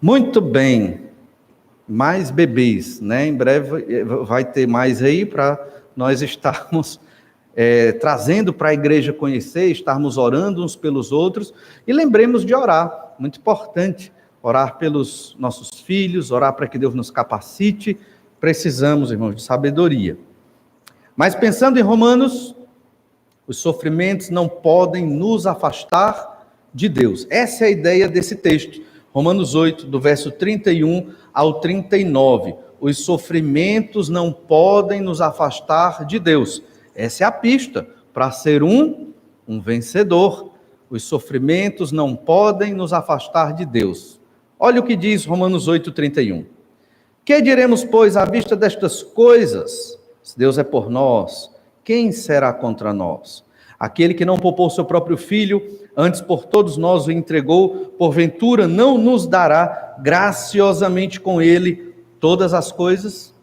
Muito bem, mais bebês, né? Em breve vai ter mais aí para nós estarmos trazendo para a igreja conhecer, estarmos orando uns pelos outros e lembremos de orar, muito importante, orar pelos nossos filhos, orar para que Deus nos capacite, precisamos, irmãos, de sabedoria. Mas pensando em Romanos, os sofrimentos não podem nos afastar de Deus. Essa é a ideia desse texto. Romanos 8, do verso 31 ao 39. Os sofrimentos não podem nos afastar de Deus. Essa é a pista para ser um vencedor. Os sofrimentos não podem nos afastar de Deus. Olha o que diz Romanos 8, 31. Que diremos, pois, à vista destas coisas? Se Deus é por nós, quem será contra nós? Aquele que não poupou seu próprio filho, antes por todos nós o entregou, porventura não nos dará graciosamente com ele todas as coisas?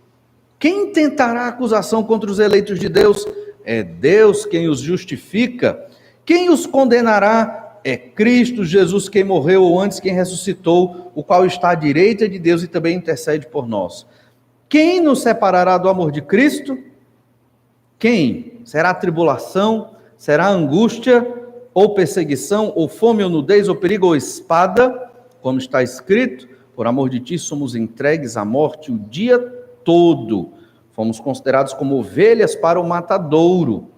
Quem tentará acusação contra os eleitos de Deus? É Deus quem os justifica. Quem os condenará? É Cristo Jesus quem morreu, ou antes quem ressuscitou, o qual está à direita de Deus e também intercede por nós. Quem nos separará do amor de Cristo? Quem? Será tribulação? Será angústia? Ou perseguição? Ou fome? Ou nudez? Ou perigo? Ou espada? Como está escrito, por amor de ti somos entregues à morte o dia todo. Fomos considerados como ovelhas para o matadouro.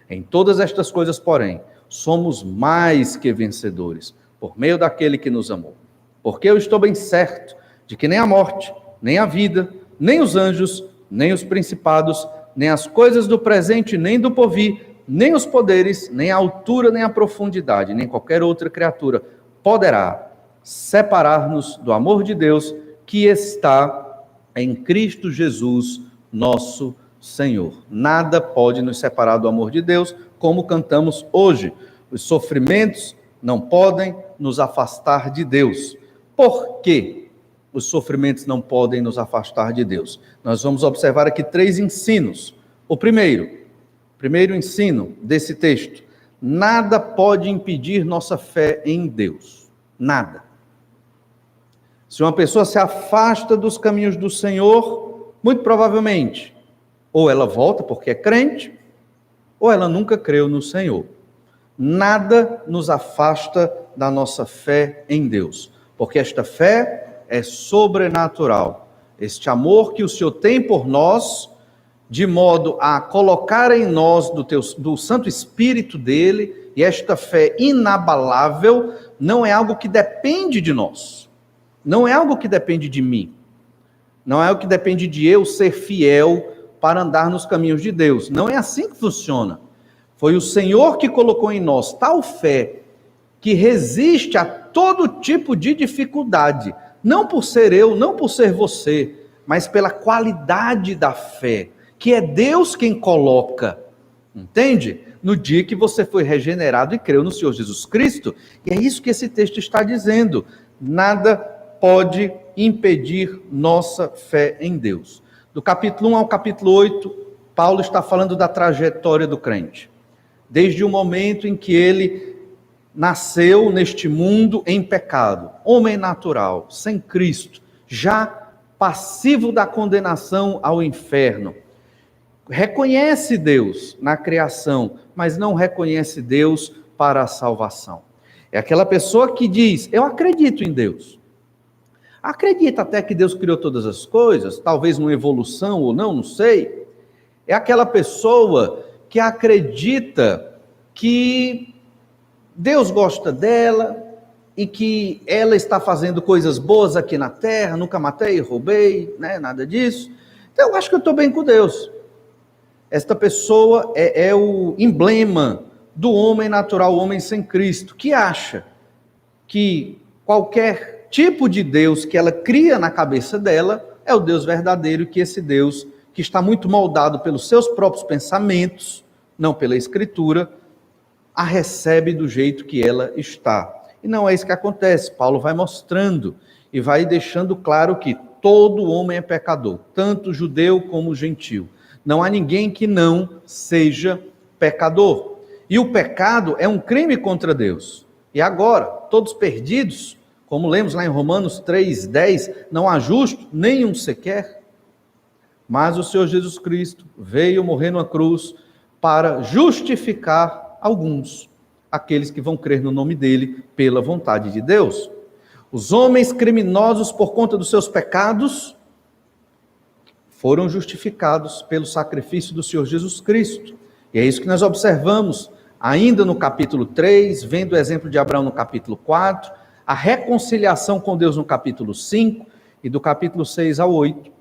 Em todas estas coisas, porém, somos mais que vencedores, por meio daquele que nos amou. Porque eu estou bem certo de que nem a morte, nem a vida, nem os anjos, nem os principados, nem as coisas do presente, nem do porvir, nem os poderes, nem a altura, nem a profundidade, nem qualquer outra criatura poderá separar-nos do amor de Deus que está em Cristo Jesus, nosso Senhor. Nada pode nos separar do amor de Deus, como cantamos hoje. Os sofrimentos não podem nos afastar de Deus. Por quê? Os sofrimentos não podem nos afastar de Deus. Nós vamos observar aqui 3 ensinos. O primeiro ensino desse texto: nada pode impedir nossa fé em Deus. Nada. Se uma pessoa se afasta dos caminhos do Senhor, muito provavelmente, ou ela volta porque é crente, ou ela nunca creu no Senhor. Nada nos afasta da nossa fé em Deus, porque esta fé é sobrenatural. Este amor que o Senhor tem por nós, de modo a colocar em nós do Santo Espírito dele, e esta fé inabalável, não é algo que depende de nós, não é algo que depende de mim, não é algo que depende de eu ser fiel para andar nos caminhos de Deus. Não é assim que funciona. Foi o Senhor que colocou em nós tal fé que resiste a todo tipo de dificuldade, não por ser eu, não por ser você, mas pela qualidade da fé, que é Deus quem coloca, entende? No dia que você foi regenerado e creu no Senhor Jesus Cristo. E é isso que esse texto está dizendo. Nada pode impedir nossa fé em Deus. Do capítulo 1 ao capítulo 8, Paulo está falando da trajetória do crente. Desde o momento em que ele nasceu neste mundo em pecado, homem natural, sem Cristo, já passivo da condenação ao inferno. Reconhece Deus na criação, mas não reconhece Deus para a salvação. É aquela pessoa que diz: eu acredito em Deus. Acredita até que Deus criou todas as coisas, talvez uma evolução ou não sei. É aquela pessoa que acredita que Deus gosta dela e que ela está fazendo coisas boas aqui na terra, nunca matei, roubei, né, nada disso. Então eu acho que eu estou bem com Deus. Esta pessoa é o emblema do homem natural, o homem sem Cristo, que acha que qualquer tipo de Deus que ela cria na cabeça dela é o Deus verdadeiro, que esse Deus, que está muito moldado pelos seus próprios pensamentos, não pela Escritura, a recebe do jeito que ela está. E não é isso que acontece. Paulo vai mostrando e vai deixando claro que todo homem é pecador, tanto judeu como gentil. Não há ninguém que não seja pecador. E o pecado é um crime contra Deus. E agora, todos perdidos, Como lemos lá em Romanos 3:10, não há justo nenhum sequer. Mas o Senhor Jesus Cristo veio morrer numa cruz para justificar alguns, aqueles que vão crer no nome dele pela vontade de Deus. Os homens criminosos por conta dos seus pecados foram justificados pelo sacrifício do Senhor Jesus Cristo. E é isso que nós observamos ainda no capítulo 3, vendo o exemplo de Abraão no capítulo 4, a reconciliação com Deus no capítulo 5 e do capítulo 6 ao 8,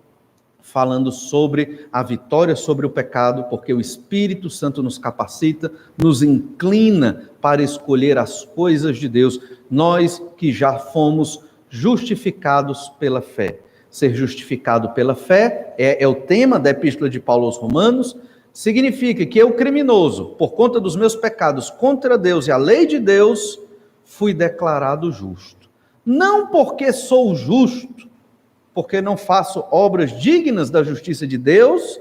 falando sobre a vitória sobre o pecado, porque o Espírito Santo nos capacita, nos inclina para escolher as coisas de Deus, nós que já fomos justificados pela fé. Ser justificado pela fé é o tema da Epístola de Paulo aos Romanos, significa que eu, criminoso, por conta dos meus pecados contra Deus e a lei de Deus, fui declarado justo. Não porque sou justo, porque não faço obras dignas da justiça de Deus,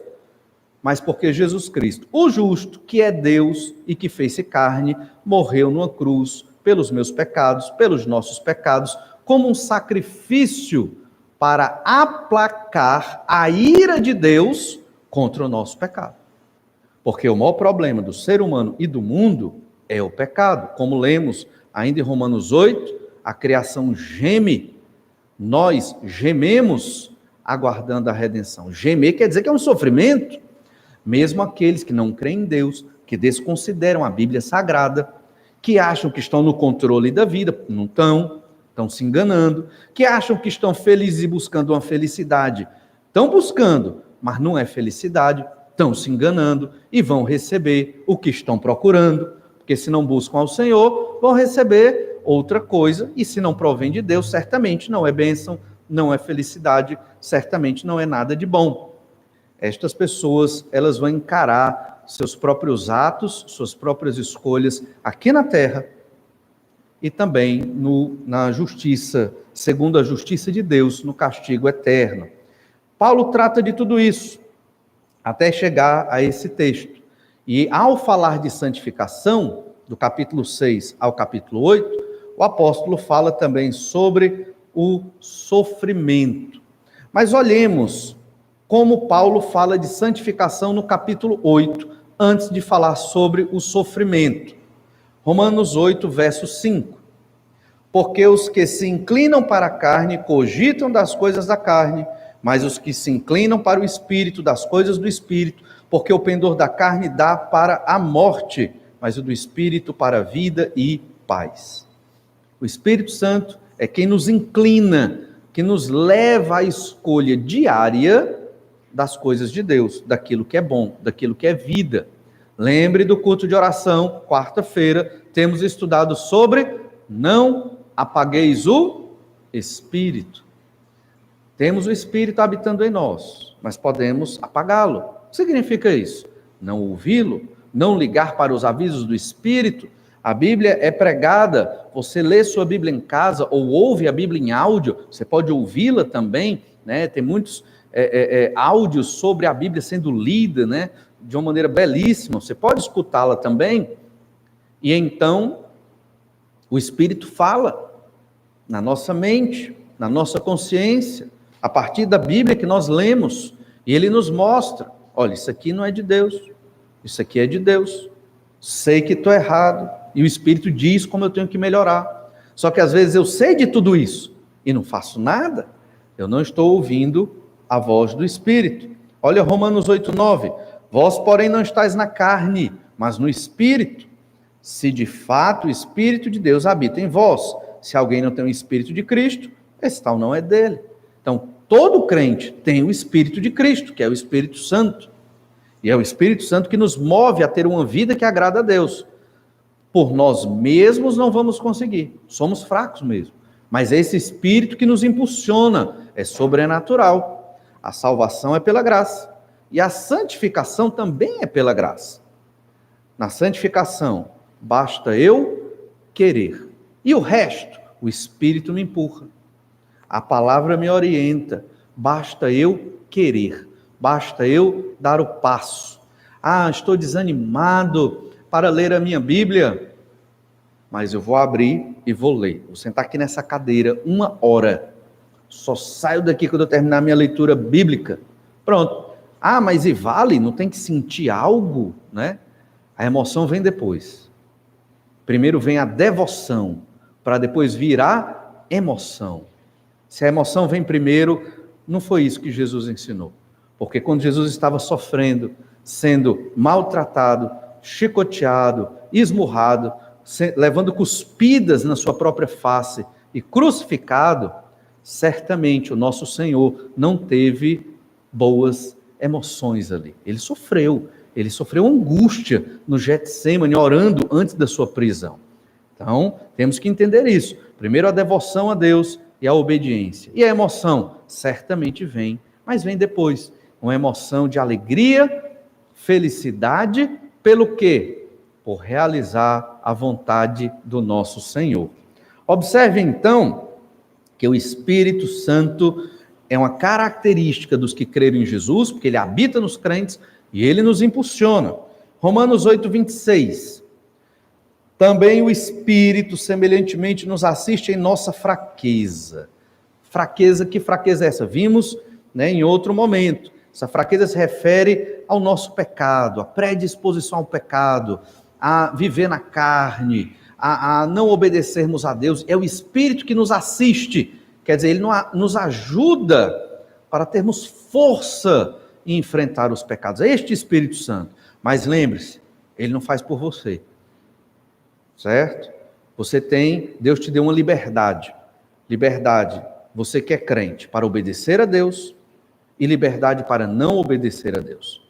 mas porque Jesus Cristo, o justo, que é Deus e que fez-se carne, morreu numa cruz pelos meus pecados, pelos nossos pecados, como um sacrifício para aplacar a ira de Deus contra o nosso pecado. Porque o maior problema do ser humano e do mundo é o pecado. Como lemos ainda em Romanos 8, a criação geme, nós gememos aguardando a redenção. Gemer quer dizer que é um sofrimento. Mesmo aqueles que não creem em Deus, que desconsideram a Bíblia Sagrada, que acham que estão no controle da vida, não estão se enganando, que acham que estão felizes e buscando uma felicidade, estão buscando, mas não é felicidade, estão se enganando e vão receber o que estão procurando, porque se não buscam ao Senhor, vão receber outra coisa, e se não provém de Deus, certamente não é bênção, não é felicidade, certamente não é nada de bom. Estas pessoas, elas vão encarar seus próprios atos, suas próprias escolhas aqui na terra e também na justiça, segundo a justiça de Deus, no castigo eterno. Paulo trata de tudo isso, até chegar a esse texto. E ao falar de santificação, do capítulo 6 ao capítulo 8, o apóstolo fala também sobre o sofrimento. Mas olhemos como Paulo fala de santificação no capítulo 8, antes de falar sobre o sofrimento. Romanos 8, verso 5. Porque os que se inclinam para a carne cogitam das coisas da carne, mas os que se inclinam para o Espírito, das coisas do Espírito, porque o pendor da carne dá para a morte, mas o do Espírito para a vida e paz. O Espírito Santo é quem nos inclina, que nos leva à escolha diária das coisas de Deus, daquilo que é bom, daquilo que é vida. Lembre do culto de oração, quarta-feira, temos estudado sobre não apagueis o Espírito. Temos o Espírito habitando em nós, mas podemos apagá-lo. O que significa isso? Não ouvi-lo, não ligar para os avisos do Espírito. A Bíblia é pregada, você lê sua Bíblia em casa ou ouve a Bíblia em áudio, você pode ouvi-la também, né? Tem muitos áudios sobre a Bíblia sendo lida, né? De uma maneira belíssima, você pode escutá-la também, e então o Espírito fala na nossa mente, na nossa consciência, a partir da Bíblia que nós lemos, e ele nos mostra, olha, isso aqui não é de Deus, isso aqui é de Deus, sei que estou errado, e o Espírito diz como eu tenho que melhorar, só que às vezes eu sei de tudo isso, e não faço nada, eu não estou ouvindo a voz do Espírito. Olha Romanos 8:9, vós porém não estáis na carne, mas no Espírito, se de fato o Espírito de Deus habita em vós. Se alguém não tem o Espírito de Cristo, esse tal não é dele. Então, todo crente tem o Espírito de Cristo, que é o Espírito Santo. E é o Espírito Santo que nos move a ter uma vida que agrada a Deus. Por nós mesmos não vamos conseguir, somos fracos mesmo. Mas é esse Espírito que nos impulsiona, é sobrenatural. A salvação é pela graça. E a santificação também é pela graça. Na santificação, basta eu querer. E o resto, o Espírito me empurra. A palavra me orienta. Basta eu querer. Basta eu dar o passo. Ah, estou desanimado para ler a minha Bíblia. mas eu vou abrir e vou ler. Vou sentar aqui nessa cadeira 1 hora. Só saio daqui quando eu terminar minha leitura bíblica. Pronto. Ah, mas e vale? Não tem que sentir algo, né? A emoção vem depois. Primeiro vem a devoção, para depois virar emoção. Se a emoção vem primeiro, não foi isso que Jesus ensinou. Porque quando Jesus estava sofrendo, sendo maltratado, chicoteado, esmurrado, levando cuspidas na sua própria face e crucificado, certamente o nosso Senhor não teve boas emoções ali. Ele sofreu angústia no Getsêmani, orando antes da sua prisão. Então, temos que entender isso. Primeiro a devoção a Deus e a obediência. E a emoção? Certamente vem, mas vem depois. Uma emoção de alegria, felicidade, pelo quê? Por realizar a vontade do nosso Senhor. Observe então que o Espírito Santo é uma característica dos que creram em Jesus, porque ele habita nos crentes e ele nos impulsiona. Romanos 8:26. Também o Espírito, semelhantemente, nos assiste em nossa fraqueza. Fraqueza, que fraqueza é essa? Vimos, em outro momento. Essa fraqueza se refere ao nosso pecado, à predisposição ao pecado, a viver na carne, a não obedecermos a Deus. É o Espírito que nos assiste, quer dizer, ele nos ajuda para termos força em enfrentar os pecados. É este Espírito Santo. Mas lembre-se, ele não faz por você, certo? Deus te deu uma liberdade. Liberdade, você que é crente, para obedecer a Deus, e liberdade para não obedecer a Deus.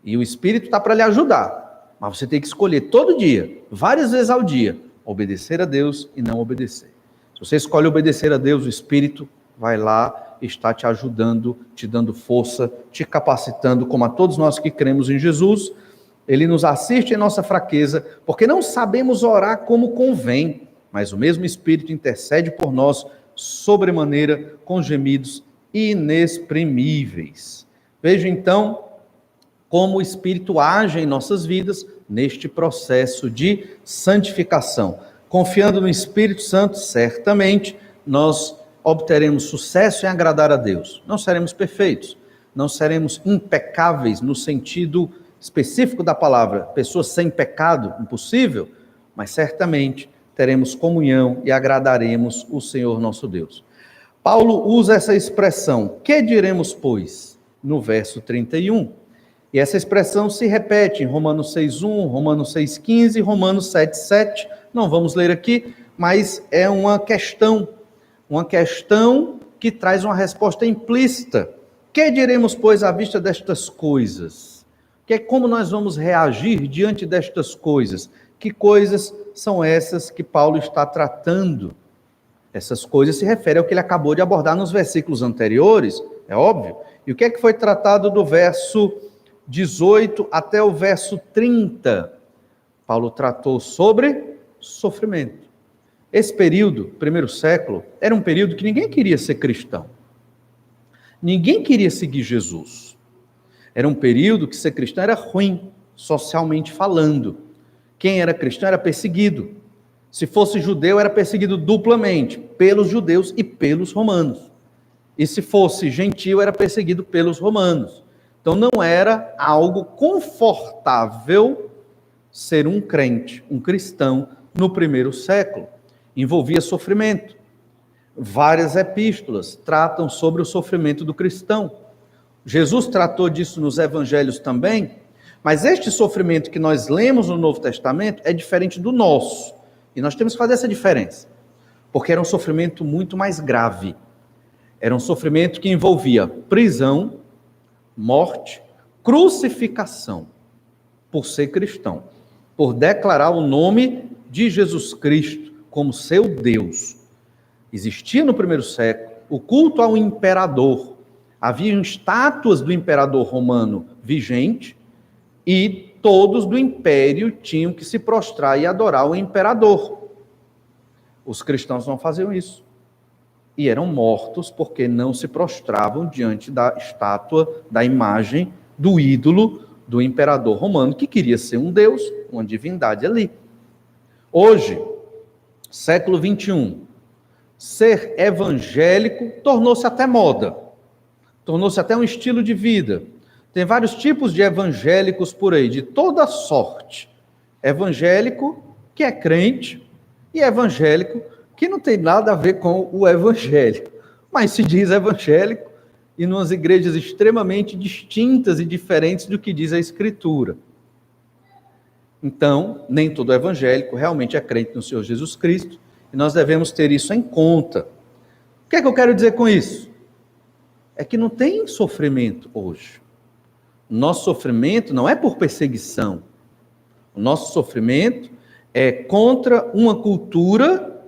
E o Espírito está para lhe ajudar, mas você tem que escolher todo dia, várias vezes ao dia, obedecer a Deus e não obedecer. Se você escolhe obedecer a Deus, o Espírito vai lá e está te ajudando, te dando força, te capacitando, como a todos nós que cremos em Jesus. Ele nos assiste em nossa fraqueza, porque não sabemos orar como convém, mas o mesmo Espírito intercede por nós sobremaneira com gemidos inexprimíveis. Veja então como o Espírito age em nossas vidas neste processo de santificação. Confiando no Espírito Santo, certamente nós obteremos sucesso em agradar a Deus. Não seremos perfeitos, não seremos impecáveis no sentido específico da palavra, pessoas sem pecado, impossível, mas certamente teremos comunhão e agradaremos o Senhor nosso Deus. Paulo usa essa expressão, que diremos, pois? No verso 31. E essa expressão se repete em Romanos 6:1, Romanos 6:15 e Romanos 7:7. Não vamos ler aqui, mas é uma questão que traz uma resposta implícita. Que diremos, pois, à vista destas coisas? Como nós vamos reagir diante destas coisas? Que coisas são essas que Paulo está tratando? Essas coisas se referem ao que ele acabou de abordar nos versículos anteriores, é óbvio. E o que foi tratado do verso 18 até o verso 30? Paulo tratou sobre sofrimento. Esse período, primeiro século, era um período que ninguém queria ser cristão. Ninguém queria seguir Jesus. Era um período que ser cristão era ruim, socialmente falando. Quem era cristão era perseguido. Se fosse judeu, era perseguido duplamente, pelos judeus e pelos romanos. E se fosse gentil, era perseguido pelos romanos. Então não era algo confortável ser um crente, um cristão, no primeiro século. Envolvia sofrimento. Várias epístolas tratam sobre o sofrimento do cristão. Jesus tratou disso nos evangelhos também, mas este sofrimento que nós lemos no Novo Testamento é diferente do nosso. E nós temos que fazer essa diferença, porque era um sofrimento muito mais grave. Era um sofrimento que envolvia prisão, morte, crucificação, por ser cristão, por declarar o nome de Jesus Cristo como seu Deus. Existia no primeiro século o culto ao imperador. Haviam estátuas do imperador romano vigente e todos do império tinham que se prostrar e adorar o imperador. Os cristãos não faziam isso. E eram mortos porque não se prostravam diante da estátua, da imagem, do ídolo do imperador romano, que queria ser um deus, uma divindade ali. Hoje, século 21, ser evangélico tornou-se até moda, tornou-se até um estilo de vida. Tem vários tipos de evangélicos por aí, de toda sorte. Evangélico que é crente e evangélico que não tem nada a ver com o evangelho, mas se diz evangélico e em umas igrejas extremamente distintas e diferentes do que diz a Escritura. Então, nem todo evangélico realmente é crente no Senhor Jesus Cristo, e nós devemos ter isso em conta. O que é que eu quero dizer com isso? É que não tem sofrimento hoje. O nosso sofrimento não é por perseguição. O nosso sofrimento é contra uma cultura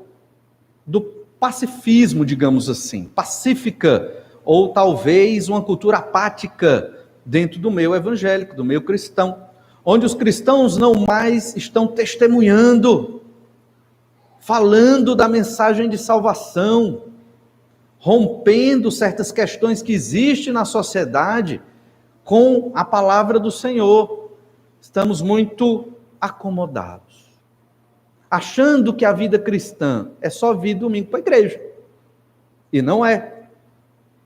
do pacifismo, digamos assim, pacífica, ou talvez uma cultura apática dentro do meio evangélico, do meio cristão, onde os cristãos não mais estão testemunhando, falando da mensagem de salvação, rompendo certas questões que existem na sociedade com a palavra do Senhor. Estamos muito acomodados, achando que a vida cristã é só vir domingo para a igreja. E não é.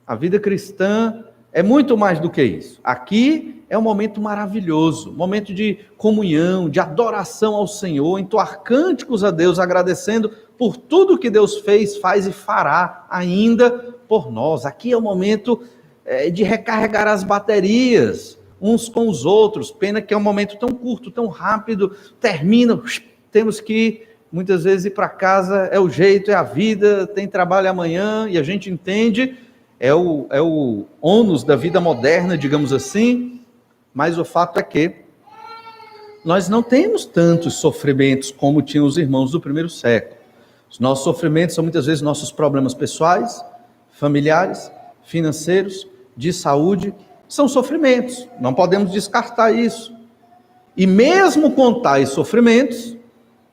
A vida cristã é muito mais do que isso. Aqui é um momento maravilhoso, momento de comunhão, de adoração ao Senhor, entoar cânticos a Deus, agradecendo por tudo que Deus fez, faz e fará ainda por nós. Aqui é o momento de recarregar as baterias uns com os outros. Pena que é um momento tão curto, tão rápido, termina, temos que muitas vezes ir para casa, é o jeito, é a vida, tem trabalho amanhã, e a gente entende, é o ônus da vida moderna, digamos assim, mas o fato é que nós não temos tantos sofrimentos como tinham os irmãos do primeiro século. Os nossos sofrimentos são muitas vezes nossos problemas pessoais, familiares, financeiros, de saúde, são sofrimentos, não podemos descartar isso. E mesmo com tais sofrimentos,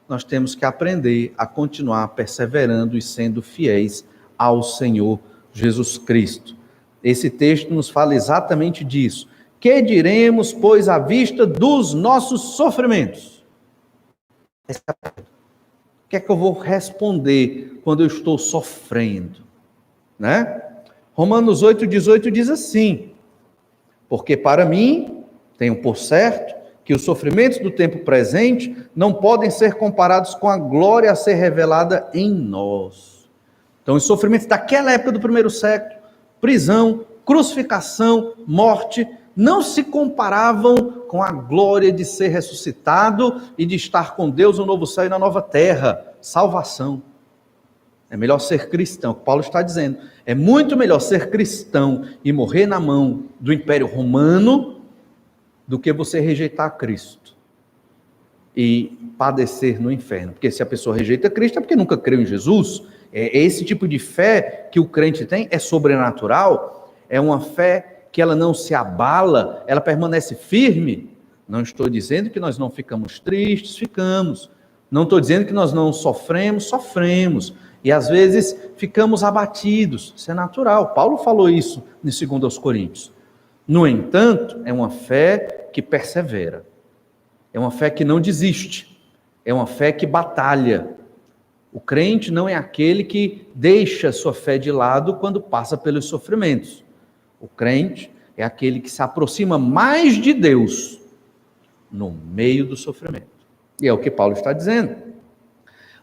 nós temos que aprender a continuar perseverando e sendo fiéis ao Senhor Jesus Cristo. Esse texto nos fala exatamente disso. Que diremos, pois, à vista dos nossos sofrimentos? O que é que eu vou responder quando eu estou sofrendo? Né? Romanos 8,18 diz assim: porque para mim, tenho por certo, que os sofrimentos do tempo presente não podem ser comparados com a glória a ser revelada em nós. Então, os sofrimentos daquela época do primeiro século, prisão, crucificação, morte, não se comparavam com a glória de ser ressuscitado e de estar com Deus no novo céu e na nova terra, salvação. É melhor ser cristão, o que Paulo está dizendo. É muito melhor ser cristão e morrer na mão do Império Romano do que você rejeitar Cristo e padecer no inferno. Porque se a pessoa rejeita Cristo é porque nunca creu em Jesus. Esse tipo de fé que o crente tem é sobrenatural, é uma fé que ela não se abala, ela permanece firme. Não estou dizendo que nós não ficamos tristes, ficamos. Não estou dizendo que nós não sofremos, sofremos. E às vezes ficamos abatidos, isso é natural. Paulo falou isso em 2 Coríntios. No entanto, é uma fé que persevera, é uma fé que não desiste, é uma fé que batalha. O crente não é aquele que deixa sua fé de lado quando passa pelos sofrimentos. O crente é aquele que se aproxima mais de Deus no meio do sofrimento. E é o que Paulo está dizendo.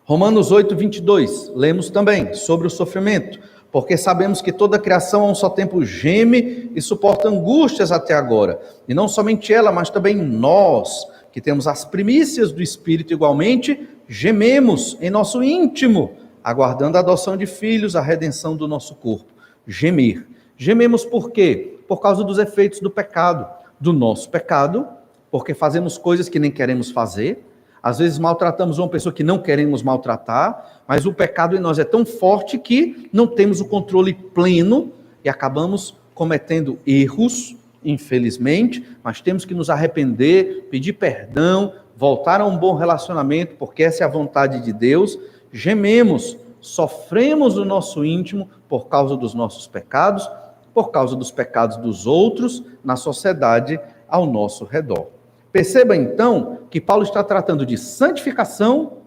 Romanos 8,22, lemos também sobre o sofrimento, porque sabemos que toda a criação a um só tempo geme e suporta angústias até agora, e não somente ela, mas também nós, que temos as primícias do Espírito igualmente, gememos em nosso íntimo, aguardando a adoção de filhos, a redenção do nosso corpo. Gemer. Gememos por quê? Por causa dos efeitos do pecado, do nosso pecado, porque fazemos coisas que nem queremos fazer. Às vezes maltratamos uma pessoa que não queremos maltratar, mas o pecado em nós é tão forte que não temos o controle pleno e acabamos cometendo erros, infelizmente, mas temos que nos arrepender, pedir perdão, voltar a um bom relacionamento, porque essa é a vontade de Deus. Gememos, sofremos no nosso íntimo por causa dos nossos pecados, por causa dos pecados dos outros na sociedade ao nosso redor. Perceba então que Paulo está tratando de santificação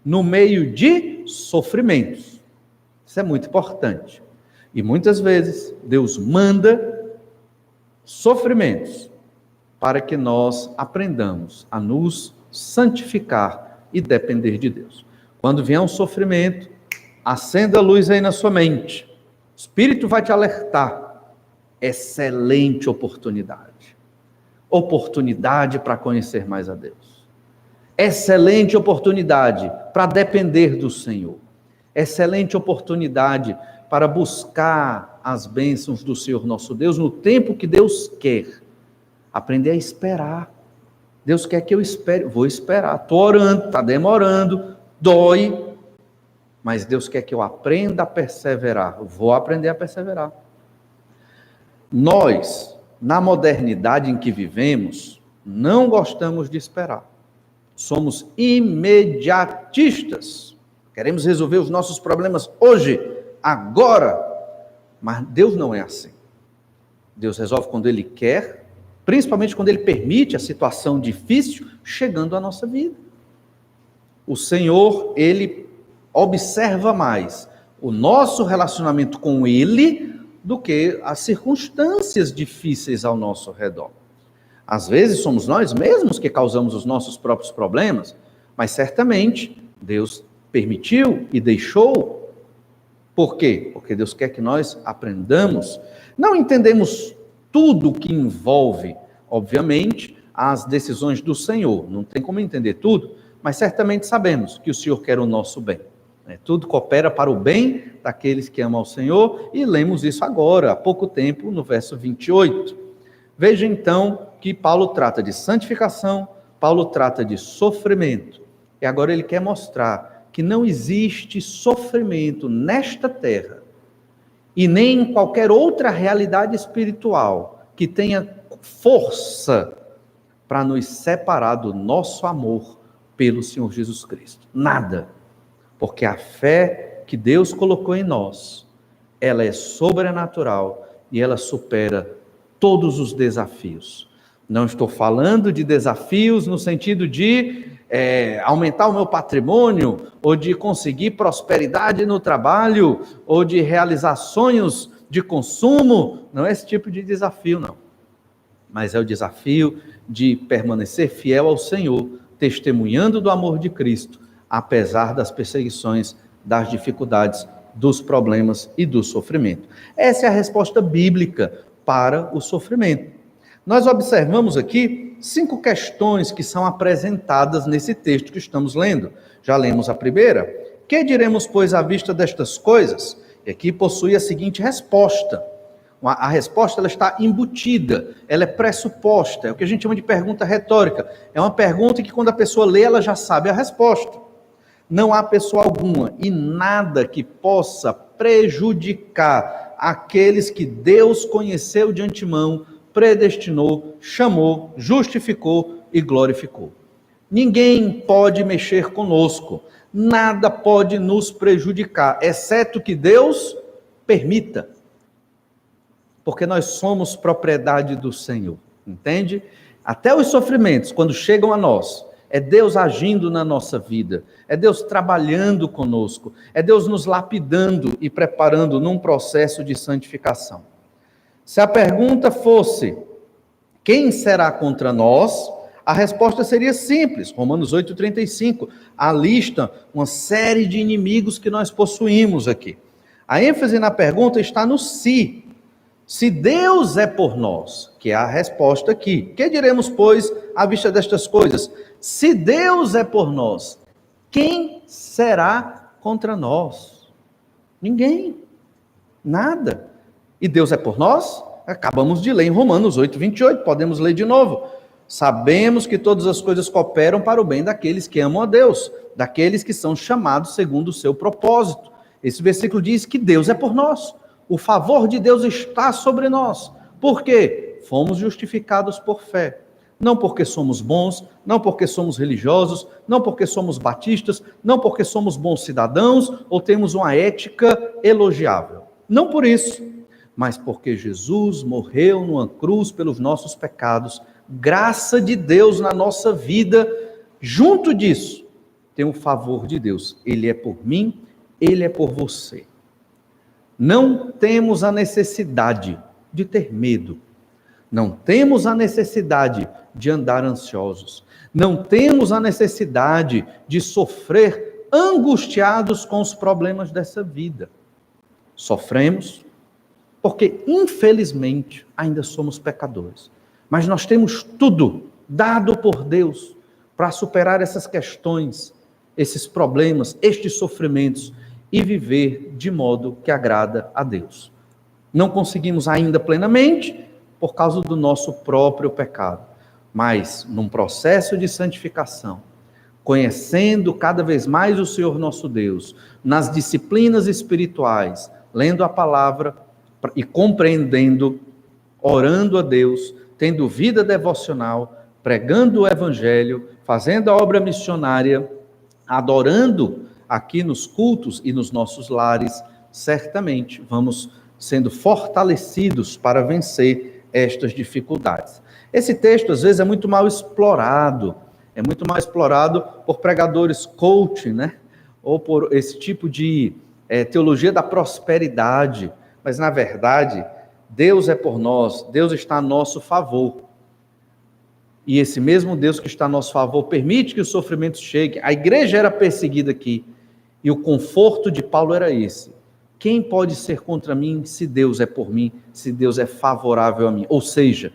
no meio de sofrimentos. Isso é muito importante. E muitas vezes Deus manda sofrimentos para que nós aprendamos a nos santificar e depender de Deus. Quando vier um sofrimento, acenda a luz aí na sua mente. O Espírito vai te alertar. Excelente oportunidade. Oportunidade para conhecer mais a Deus. Excelente oportunidade para depender do Senhor. Excelente oportunidade para buscar as bênçãos do Senhor nosso Deus no tempo que Deus quer. Aprender a esperar. Deus quer que eu espere. Vou esperar. Estou orando, está demorando, dói. Mas Deus quer que eu aprenda a perseverar. Vou aprender a perseverar. Nós, na modernidade em que vivemos, não gostamos de esperar. Somos imediatistas. Queremos resolver os nossos problemas hoje, agora. Mas Deus não é assim. Deus resolve quando Ele quer, principalmente quando Ele permite a situação difícil chegando à nossa vida. O Senhor, Ele observa mais o nosso relacionamento com Ele do que as circunstâncias difíceis ao nosso redor. Às vezes somos nós mesmos que causamos os nossos próprios problemas, mas certamente Deus permitiu e deixou. Por quê? Porque Deus quer que nós aprendamos. Não entendemos tudo que envolve, obviamente, as decisões do Senhor. Não tem como entender tudo, mas certamente sabemos que o Senhor quer o nosso bem. Tudo coopera para o bem daqueles que amam ao Senhor, e lemos isso agora, há pouco tempo, no verso 28. Veja então que Paulo trata de santificação, Paulo trata de sofrimento, e agora ele quer mostrar que não existe sofrimento nesta terra, e nem em qualquer outra realidade espiritual, que tenha força para nos separar do nosso amor pelo Senhor Jesus Cristo. Nada. Porque a fé que Deus colocou em nós, ela é sobrenatural e ela supera todos os desafios. Não estou falando de desafios no sentido de aumentar o meu patrimônio, ou de conseguir prosperidade no trabalho, ou de realizar sonhos de consumo. Não é esse tipo de desafio, não. Mas é o desafio de permanecer fiel ao Senhor, testemunhando do amor de Cristo, apesar das perseguições, das dificuldades, dos problemas e do sofrimento. Essa é a resposta bíblica para o sofrimento. Nós observamos aqui 5 questões que são apresentadas nesse texto que estamos lendo. Já lemos a primeira. Que diremos, pois, à vista destas coisas? E aqui possui a seguinte resposta. A resposta ela está embutida, ela é pressuposta, é o que a gente chama de pergunta retórica. É uma pergunta que quando a pessoa lê, ela já sabe a resposta. Não há pessoa alguma e nada que possa prejudicar aqueles que Deus conheceu de antemão, predestinou, chamou, justificou e glorificou. Ninguém pode mexer conosco, nada pode nos prejudicar, exceto que Deus permita, porque nós somos propriedade do Senhor, entende? Até os sofrimentos, quando chegam a nós, é Deus agindo na nossa vida, é Deus trabalhando conosco, é Deus nos lapidando e preparando num processo de santificação. Se a pergunta fosse, quem será contra nós? A resposta seria simples, Romanos 8,35, a lista, uma série de inimigos que nós possuímos aqui. A ênfase na pergunta está no se. Se Deus é por nós, que é a resposta aqui, que diremos, pois, à vista destas coisas? Se Deus é por nós, quem será contra nós? Ninguém, nada. E Deus é por nós? Acabamos de ler em Romanos 8,28, podemos ler de novo. Sabemos que todas as coisas cooperam para o bem daqueles que amam a Deus, daqueles que são chamados segundo o seu propósito. Esse versículo diz que Deus é por nós. O favor de Deus está sobre nós. Por quê? Fomos justificados por fé. Não porque somos bons, não porque somos religiosos, não porque somos batistas, não porque somos bons cidadãos ou temos uma ética elogiável. Não por isso, mas porque Jesus morreu numa cruz pelos nossos pecados. Graça de Deus na nossa vida. Junto disso, tem o favor de Deus. Ele é por mim, ele é por você. Não temos a necessidade de ter medo. Não temos a necessidade de andar ansiosos. Não temos a necessidade de sofrer angustiados com os problemas dessa vida. Sofremos porque, infelizmente, ainda somos pecadores. Mas nós temos tudo dado por Deus para superar essas questões, esses problemas, estes sofrimentos e viver de modo que agrada a Deus. Não conseguimos ainda plenamente por causa do nosso próprio pecado, mas num processo de santificação, conhecendo cada vez mais o Senhor nosso Deus, nas disciplinas espirituais, lendo a palavra e compreendendo, orando a Deus, tendo vida devocional, pregando o evangelho, fazendo a obra missionária, adorando aqui nos cultos e nos nossos lares, certamente vamos sendo fortalecidos para vencer estas dificuldades. Esse texto, às vezes, é muito mal explorado por pregadores coaching, né? Ou por esse tipo de teologia da prosperidade, mas, na verdade, Deus é por nós, Deus está a nosso favor. E esse mesmo Deus que está a nosso favor permite que os sofrimentos cheguem. A igreja era perseguida aqui, e o conforto de Paulo era esse. Quem pode ser contra mim se Deus é por mim, se Deus é favorável a mim? Ou seja,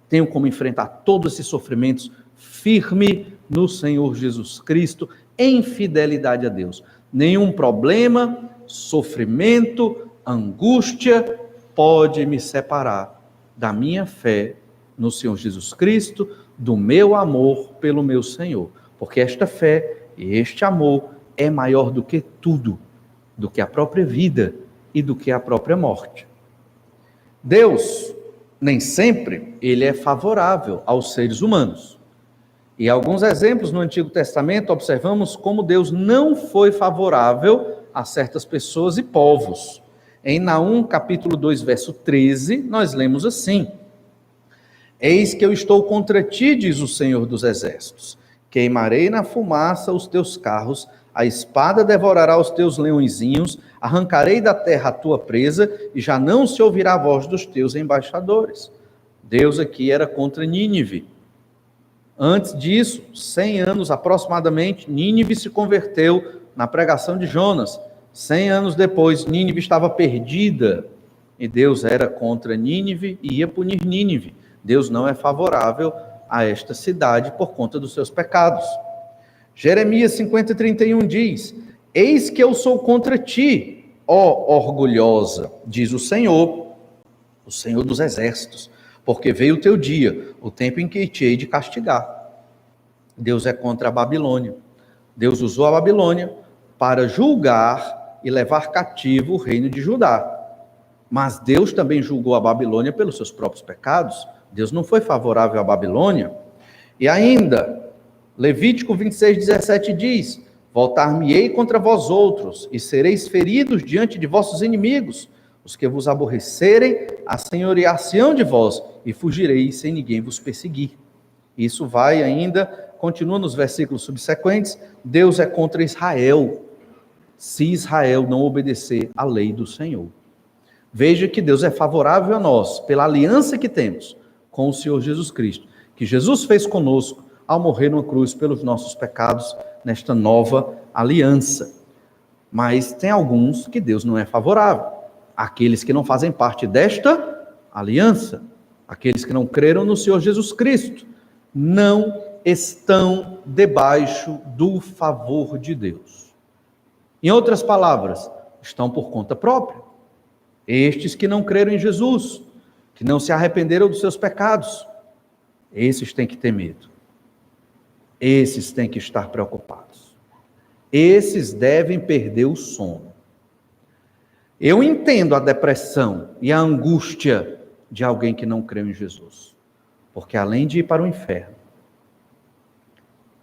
tenho como enfrentar todos esses sofrimentos firme no Senhor Jesus Cristo, em fidelidade a Deus. Nenhum problema, sofrimento, angústia pode me separar da minha fé no Senhor Jesus Cristo, do meu amor pelo meu Senhor. Porque esta fé e este amor é maior do que tudo, do que a própria vida e do que a própria morte. Deus, nem sempre, ele é favorável aos seres humanos. E alguns exemplos no Antigo Testamento observamos como Deus não foi favorável a certas pessoas e povos. Em Naum, capítulo 2, verso 13, nós lemos assim: Eis que eu estou contra ti, diz o Senhor dos Exércitos. Queimarei na fumaça os teus carros, a espada devorará os teus leõezinhos, arrancarei da terra a tua presa, e já não se ouvirá a voz dos teus embaixadores. Deus aqui era contra Nínive. Antes disso, 100 anos aproximadamente, Nínive se converteu na pregação de Jonas. 100 anos depois, Nínive estava perdida, e Deus era contra Nínive e ia punir Nínive. Deus não é favorável a esta cidade por conta dos seus pecados. Jeremias 50:31 diz: Eis que eu sou contra ti, ó orgulhosa, diz o Senhor dos exércitos, porque veio o teu dia, o tempo em que te hei de castigar. Deus é contra a Babilônia. Deus usou a Babilônia para julgar e levar cativo o reino de Judá. Mas Deus também julgou a Babilônia pelos seus próprios pecados. Deus não foi favorável à Babilônia. E ainda, Levítico 26:17 diz: Voltar-me-ei contra vós outros, e sereis feridos diante de vossos inimigos. Os que vos aborrecerem, assenhorear-se-ão de vós, e fugireis sem ninguém vos perseguir. Isso vai ainda, continua nos versículos subsequentes: Deus é contra Israel, se Israel não obedecer à lei do Senhor. Veja que Deus é favorável a nós, pela aliança que temos com o Senhor Jesus Cristo, que Jesus fez conosco ao morrer numa cruz pelos nossos pecados, nesta nova aliança. Mas tem alguns que Deus não é favorável. Aqueles que não fazem parte desta aliança, aqueles que não creram no Senhor Jesus Cristo, não estão debaixo do favor de Deus. Em outras palavras, estão por conta própria. Estes que não creram em Jesus, que não se arrependeram dos seus pecados, esses têm que ter medo. Esses têm que estar preocupados. Esses devem perder o sono. Eu entendo a depressão e a angústia de alguém que não creu em Jesus, porque além de ir para o inferno,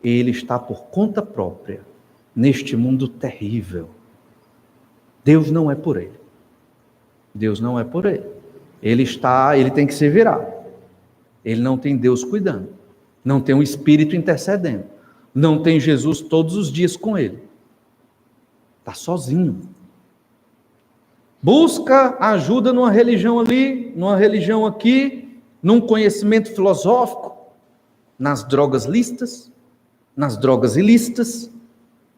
ele está por conta própria neste mundo terrível. Deus não é por ele. Deus não é por ele. Ele tem que se virar. Ele não tem Deus cuidando. Não tem um Espírito intercedendo. não tem Jesus todos os dias com ele. Está sozinho. Busca ajuda numa religião ali, numa religião aqui, num conhecimento filosófico, nas drogas lícitas, nas drogas ilícitas,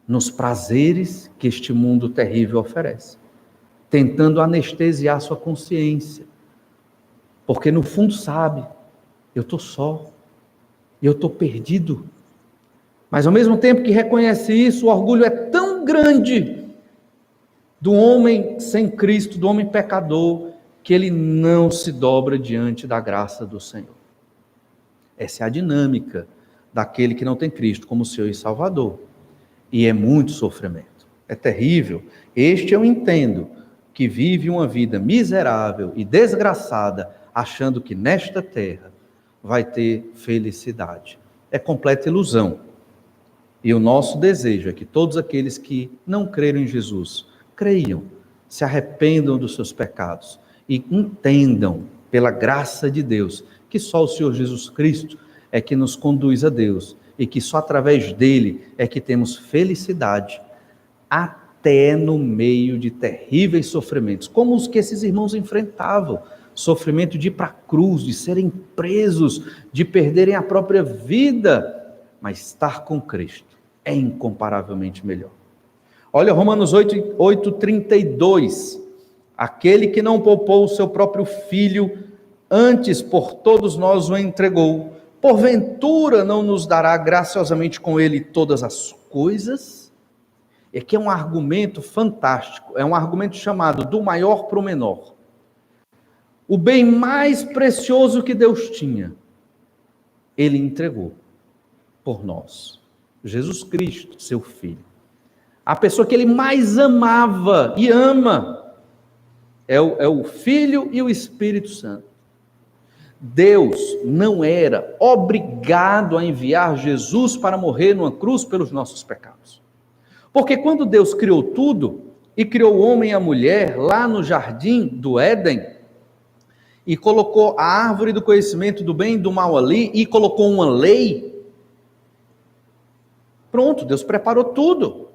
nos prazeres que este mundo terrível oferece, tentando anestesiar sua consciência, porque no fundo sabe, eu estou só, eu estou perdido, mas ao mesmo tempo que reconhece isso, o orgulho é tão grande do homem sem Cristo, do homem pecador, que ele não se dobra diante da graça do Senhor. Essa é a dinâmica daquele que não tem Cristo como Senhor e Salvador. E é muito sofrimento, é terrível. Este eu entendo, que vive uma vida miserável e desgraçada, achando que nesta terra vai ter felicidade. É completa ilusão. E o nosso desejo é que todos aqueles que não creram em Jesus, creiam, se arrependam dos seus pecados e entendam, pela graça de Deus, que só o Senhor Jesus Cristo é que nos conduz a Deus e que só através dele é que temos felicidade, até no meio de terríveis sofrimentos, como os que esses irmãos enfrentavam, sofrimento de ir para a cruz, de serem presos, de perderem a própria vida, mas estar com Cristo é incomparavelmente melhor. Olha Romanos 8:32, aquele que não poupou o seu próprio filho, antes por todos nós o entregou, porventura não nos dará graciosamente com ele todas as coisas? E aqui é um argumento fantástico, é um argumento chamado do maior para o menor. O bem mais precioso que Deus tinha, ele entregou por nós. Jesus Cristo, seu Filho. A pessoa que ele mais amava e ama é o Filho e o Espírito Santo. Deus não era obrigado a enviar Jesus para morrer numa cruz pelos nossos pecados. Porque quando Deus criou tudo, e criou o homem e a mulher lá no jardim do Éden, e colocou a árvore do conhecimento do bem e do mal ali, e colocou uma lei, pronto, Deus preparou tudo.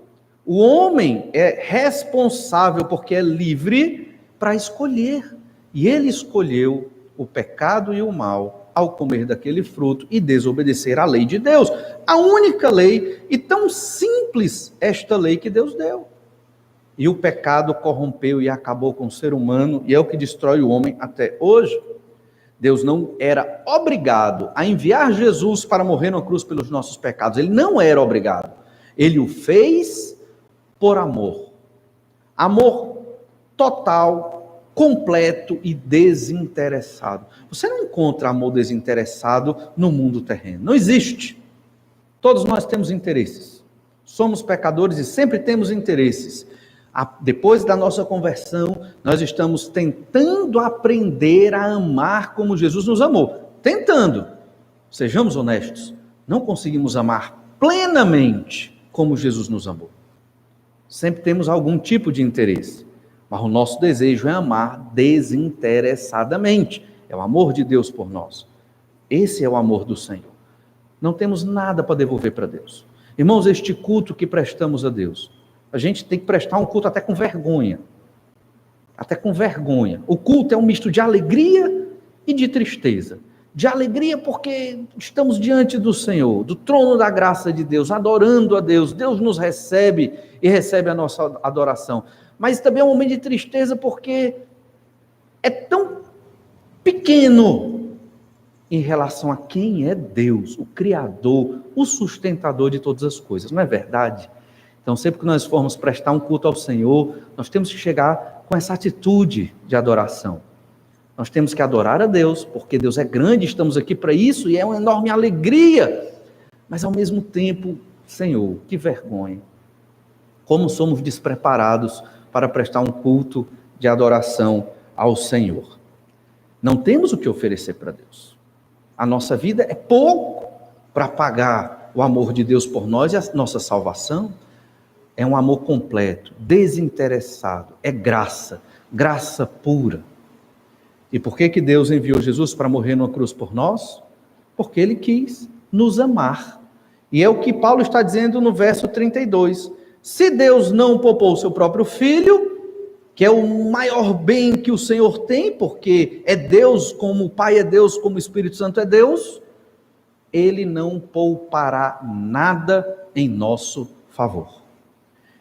O homem é responsável, porque é livre para escolher. E ele escolheu o pecado e o mal ao comer daquele fruto e desobedecer à lei de Deus. A única lei, e tão simples esta lei que Deus deu. E o pecado corrompeu e acabou com o ser humano, e é o que destrói o homem até hoje. Deus não era obrigado a enviar Jesus para morrer na cruz pelos nossos pecados. Ele não era obrigado. Ele o fez por amor. Amor total, completo e desinteressado. Você não encontra amor desinteressado no mundo terreno. Não existe. Todos nós temos interesses. Somos pecadores e sempre temos interesses. Depois da nossa conversão, nós estamos tentando aprender a amar como Jesus nos amou. Tentando. Sejamos honestos. Não conseguimos amar plenamente como Jesus nos amou. Sempre temos algum tipo de interesse, mas o nosso desejo é amar desinteressadamente. É o amor de Deus por nós. Esse é o amor do Senhor. Não temos nada para devolver para Deus. Irmãos, este culto que prestamos a Deus, a gente tem que prestar um culto até com vergonha. Até com vergonha. O culto é um misto de alegria e de tristeza. De alegria porque estamos diante do Senhor, do trono da graça de Deus, adorando a Deus. Deus nos recebe e recebe a nossa adoração. Mas também é um momento de tristeza porque é tão pequeno em relação a quem é Deus, o Criador, o sustentador de todas as coisas. Não é verdade? Então, sempre que nós formos prestar um culto ao Senhor, nós temos que chegar com essa atitude de adoração. Nós temos que adorar a Deus, porque Deus é grande, estamos aqui para isso, e é uma enorme alegria. Mas, ao mesmo tempo, Senhor, que vergonha. Como somos despreparados para prestar um culto de adoração ao Senhor. Não temos o que oferecer para Deus. A nossa vida é pouco para pagar o amor de Deus por nós e a nossa salvação. É um amor completo, desinteressado, é graça, graça pura. E por que Deus enviou Jesus para morrer numa cruz por nós? Porque Ele quis nos amar. E é o que Paulo está dizendo no verso 32. Se Deus não poupou o seu próprio Filho, que é o maior bem que o Senhor tem, porque é Deus, como o Pai é Deus, como o Espírito Santo é Deus, Ele não poupará nada em nosso favor.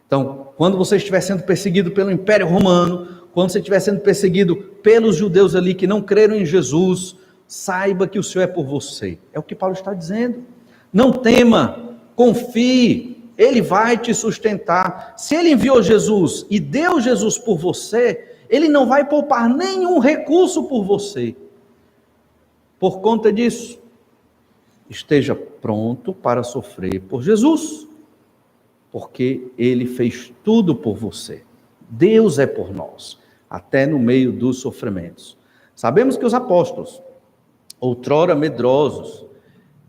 Então, quando você estiver sendo perseguido pelo Império Romano, quando você estiver sendo perseguido pelos judeus ali que não creram em Jesus, saiba que o Senhor é por você. É o que Paulo está dizendo. Não tema, confie, Ele vai te sustentar. Se Ele enviou Jesus e deu Jesus por você, Ele não vai poupar nenhum recurso por você. Por conta disso, esteja pronto para sofrer por Jesus, porque Ele fez tudo por você. Deus é por nós, até no meio dos sofrimentos. Sabemos que os apóstolos, outrora medrosos,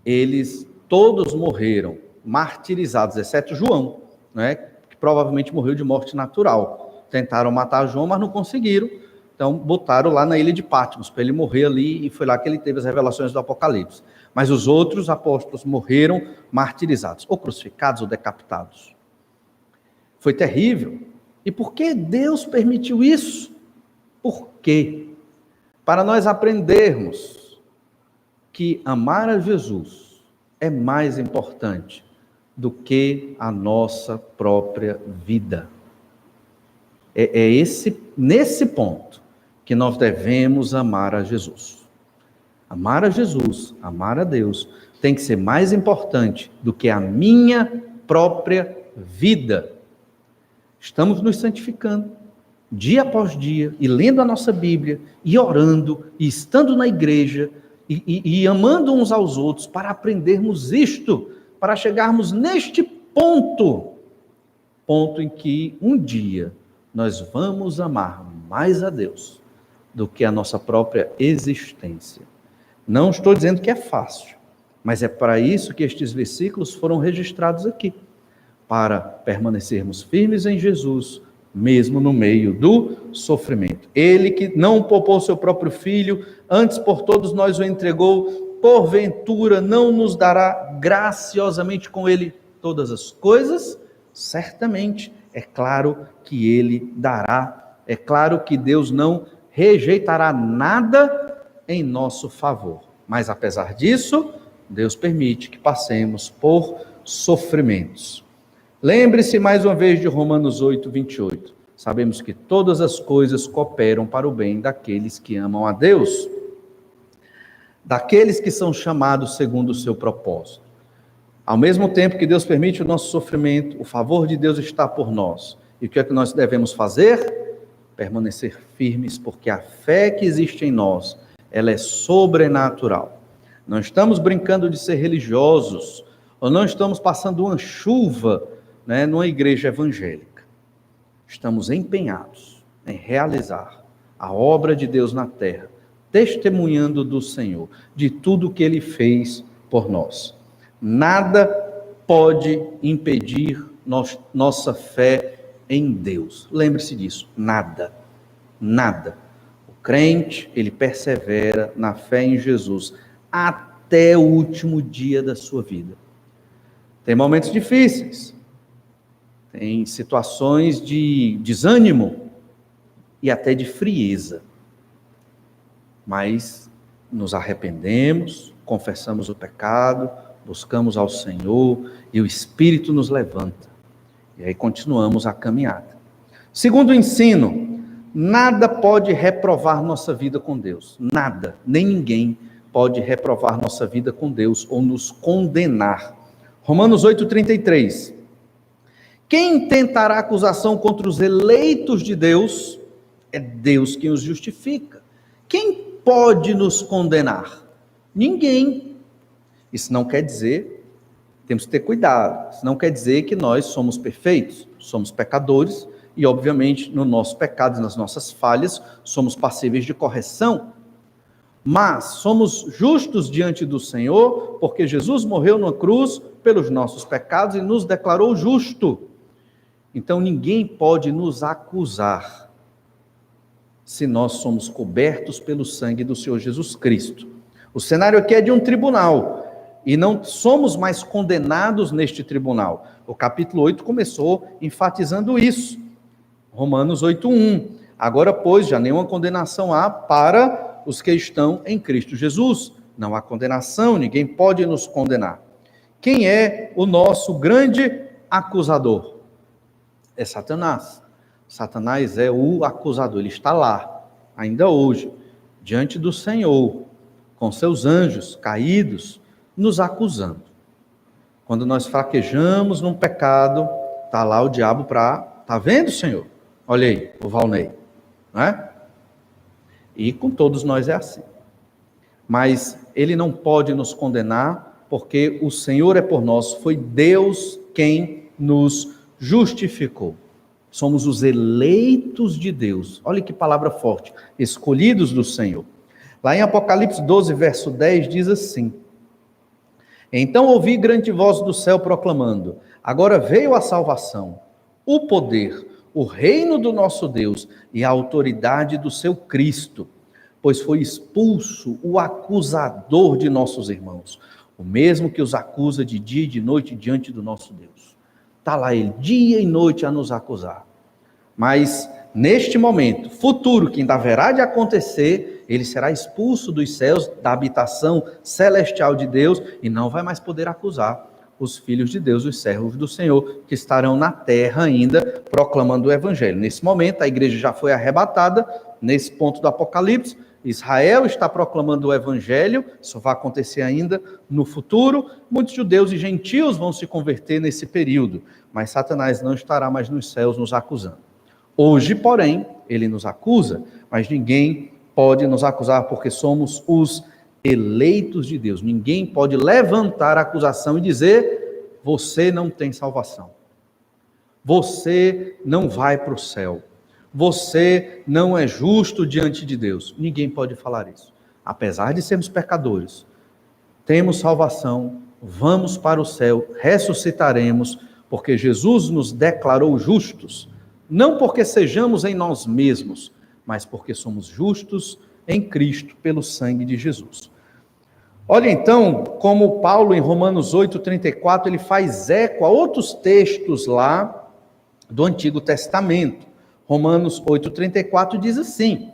eles todos morreram martirizados, exceto João, né, que provavelmente morreu de morte natural. Tentaram matar João, mas não conseguiram. Então botaram lá na ilha de Patmos para ele morrer ali, e foi lá que ele teve as revelações do Apocalipse. Mas os outros apóstolos morreram martirizados, ou crucificados ou decapitados. Foi terrível. E por que Deus permitiu isso? Por quê? Para nós aprendermos que amar a Jesus é mais importante do que a nossa própria vida. É nesse ponto que nós devemos amar a Jesus. Amar a Jesus, amar a Deus, tem que ser mais importante do que a minha própria vida. Estamos nos santificando, dia após dia, e lendo a nossa Bíblia, e orando, e estando na igreja, e amando uns aos outros, para aprendermos isto, para chegarmos neste ponto em que um dia nós vamos amar mais a Deus do que a nossa própria existência. Não estou dizendo que é fácil, mas é para isso que estes versículos foram registrados aqui, para permanecermos firmes em Jesus, mesmo no meio do sofrimento. Ele que não poupou seu próprio Filho, antes por todos nós o entregou, porventura não nos dará graciosamente com ele todas as coisas? Certamente, é claro que ele dará. É claro que Deus não rejeitará nada em nosso favor. Mas apesar disso, Deus permite que passemos por sofrimentos. Lembre-se mais uma vez de Romanos 8, 28. Sabemos que todas as coisas cooperam para o bem daqueles que amam a Deus, daqueles que são chamados segundo o seu propósito. Ao mesmo tempo que Deus permite o nosso sofrimento, o favor de Deus está por nós. E o que é que nós devemos fazer? Permanecer firmes, porque a fé que existe em nós, ela é sobrenatural. Não estamos brincando de ser religiosos, ou não estamos passando uma chuva, numa igreja evangélica. Estamos empenhados em realizar a obra de Deus na terra, testemunhando do Senhor, de tudo que Ele fez por nós. Nada pode impedir nossa fé em Deus. Lembre-se disso, nada, nada. O crente, ele persevera na fé em Jesus até o último dia da sua vida. Tem momentos difíceis, tem situações de desânimo e até de frieza, mas nos arrependemos, confessamos o pecado, buscamos ao Senhor e o Espírito nos levanta. E aí continuamos a caminhada. Segundo o ensino, nada pode reprovar nossa vida com Deus. Nada, nem ninguém pode reprovar nossa vida com Deus ou nos condenar. Romanos 8,33. Quem tentará acusação contra os eleitos de Deus? É Deus quem os justifica. Quem pode nos condenar? Ninguém. Isso não quer dizer, temos que ter cuidado, isso não quer dizer que nós somos perfeitos, somos pecadores, e obviamente no nosso pecado, nas nossas falhas, somos passíveis de correção, mas somos justos diante do Senhor, porque Jesus morreu na cruz pelos nossos pecados e nos declarou justo. Então ninguém pode nos acusar, se nós somos cobertos pelo sangue do Senhor Jesus Cristo. O cenário aqui é de um tribunal. e não somos mais condenados neste tribunal. O capítulo 8 começou enfatizando isso. Romanos 8:1. Agora, pois, já nenhuma condenação há para os que estão em Cristo Jesus. Não há condenação, ninguém pode nos condenar. Quem é o nosso grande acusador? É Satanás. Satanás é o acusador, ele está lá, ainda hoje, diante do Senhor, com seus anjos caídos, nos acusando. Quando nós fraquejamos num pecado, está lá o diabo tá vendo, Senhor? Olha aí, o Valnei, não é? E com todos nós é assim. Mas ele não pode nos condenar, porque o Senhor é por nós, foi Deus quem nos justificou. Somos os eleitos de Deus. Olha que palavra forte. Escolhidos do Senhor. Lá em Apocalipse 12, verso 10, diz assim: Então ouvi grande voz do céu proclamando: Agora veio a salvação, o poder, o reino do nosso Deus e a autoridade do seu Cristo, pois foi expulso o acusador de nossos irmãos, o mesmo que os acusa de dia e de noite diante do nosso Deus. Está lá ele, dia e noite, a nos acusar. Mas, neste momento, futuro, que ainda haverá de acontecer, ele será expulso dos céus, da habitação celestial de Deus, e não vai mais poder acusar os filhos de Deus, os servos do Senhor, que estarão na terra ainda, proclamando o Evangelho. Nesse momento, a igreja já foi arrebatada, nesse ponto do Apocalipse, Israel está proclamando o Evangelho, isso vai acontecer ainda no futuro. Muitos judeus e gentios vão se converter nesse período, mas Satanás não estará mais nos céus nos acusando. Hoje, porém, ele nos acusa, mas ninguém pode nos acusar porque somos os eleitos de Deus. Ninguém pode levantar a acusação e dizer: você não tem salvação, você não vai para o céu, você não é justo diante de Deus. Ninguém pode falar isso. Apesar de sermos pecadores, temos salvação, vamos para o céu, ressuscitaremos, porque Jesus nos declarou justos, não porque sejamos em nós mesmos, mas porque somos justos em Cristo, pelo sangue de Jesus. Olha então, como Paulo em Romanos 8:34, ele faz eco a outros textos lá do Antigo Testamento. Romanos 8:34 diz assim: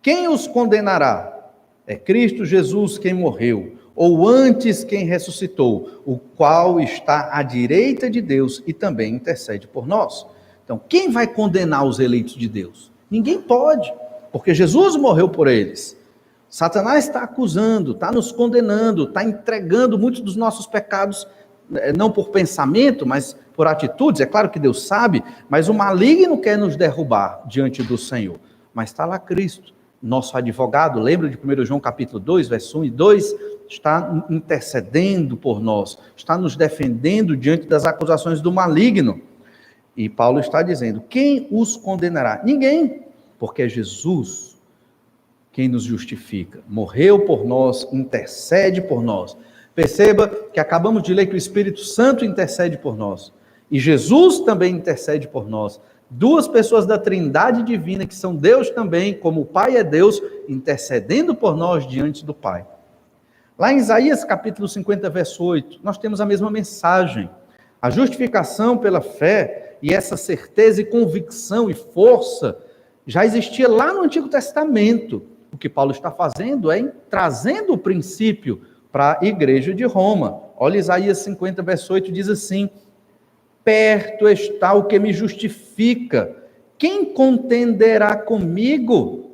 quem os condenará? É Cristo Jesus quem morreu, ou antes quem ressuscitou, o qual está à direita de Deus e também intercede por nós. Então, quem vai condenar os eleitos de Deus? Ninguém pode, porque Jesus morreu por eles. Satanás está acusando, está nos condenando, está entregando muitos dos nossos pecados, não por pensamento, mas por atitudes. É claro que Deus sabe, mas o maligno quer nos derrubar diante do Senhor. Mas está lá Cristo, nosso advogado. Lembra de 1 João capítulo 2, verso 1 e 2? Está intercedendo por nós, está nos defendendo diante das acusações do maligno. E Paulo está dizendo: quem os condenará? Ninguém, porque é Jesus quem nos justifica. Morreu por nós, intercede por nós. Perceba que acabamos de ler que o Espírito Santo intercede por nós. E Jesus também intercede por nós. Duas pessoas da Trindade Divina, que são Deus também, como o Pai é Deus, intercedendo por nós diante do Pai. Lá em Isaías capítulo 50, verso 8, nós temos a mesma mensagem. A justificação pela fé e essa certeza e convicção e força já existia lá no Antigo Testamento. O que Paulo está fazendo é trazendo o princípio para a igreja de Roma. Olha Isaías 50, verso 8, diz assim: perto está o que me justifica, quem contenderá comigo?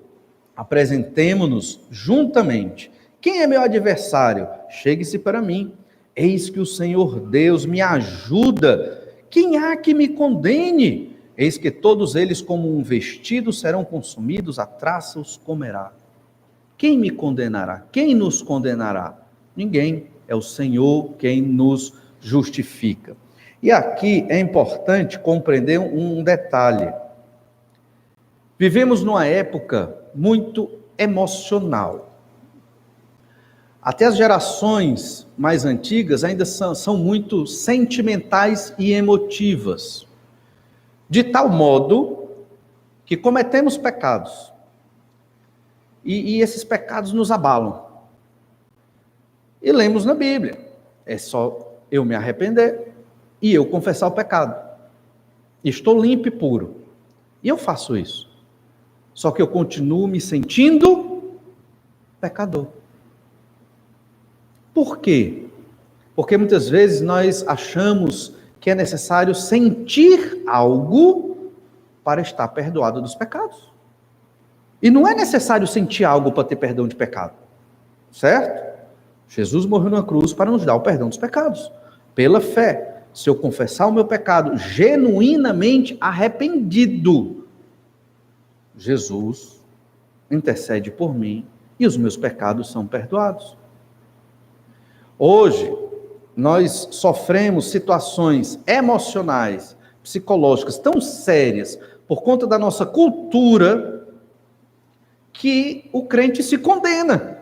Apresentemo-nos juntamente. Quem é meu adversário? Chegue-se para mim. Eis que o Senhor Deus me ajuda. Quem há que me condene? Eis que todos eles, como um vestido, serão consumidos, a traça os comerá. Quem me condenará? Quem nos condenará? Ninguém. É o Senhor quem nos justifica. E aqui é importante compreender um detalhe. Vivemos numa época muito emocional. Até as gerações mais antigas ainda são muito sentimentais e emotivas. De tal modo que cometemos pecados. E esses pecados nos abalam. E lemos na Bíblia. É só eu me arrepender e eu confessar o pecado. Estou limpo e puro. E eu faço isso. Só que eu continuo me sentindo pecador. Por quê? Porque muitas vezes nós achamos que é necessário sentir algo para estar perdoado dos pecados. E não é necessário sentir algo para ter perdão de pecado. Certo? Jesus morreu na cruz para nos dar o perdão dos pecados. Pela fé. Se eu confessar o meu pecado genuinamente arrependido, Jesus intercede por mim e os meus pecados são perdoados. Hoje, nós sofremos situações emocionais, psicológicas tão sérias por conta da nossa cultura que o crente se condena.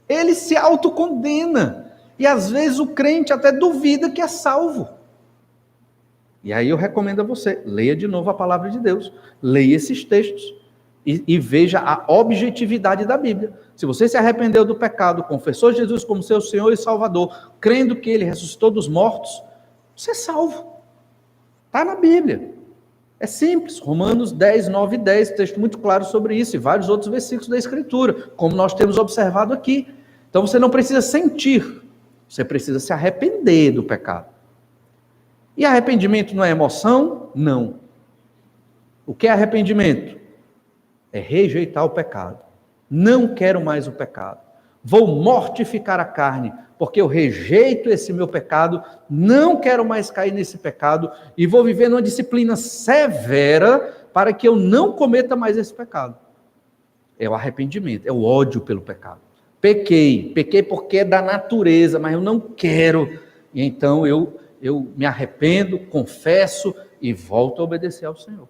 Ele se autocondena. E às vezes o crente até duvida que é salvo. E aí eu recomendo a você, leia de novo a palavra de Deus. Leia esses textos e veja a objetividade da Bíblia. Se você se arrependeu do pecado, confessou Jesus como seu Senhor e Salvador, crendo que Ele ressuscitou dos mortos, você é salvo. Está na Bíblia. É simples. Romanos 10, 9 e 10, texto muito claro sobre isso, e vários outros versículos da Escritura, como nós temos observado aqui. Então você não precisa sentir, você precisa se arrepender do pecado. E arrependimento não é emoção? Não. O que é arrependimento? É rejeitar o pecado. Não quero mais o pecado. Vou mortificar a carne, porque eu rejeito esse meu pecado, não quero mais cair nesse pecado, e vou viver numa disciplina severa para que eu não cometa mais esse pecado. É o arrependimento, é o ódio pelo pecado. Pequei porque é da natureza, mas eu não quero, e então eu me arrependo, confesso e volto a obedecer ao Senhor.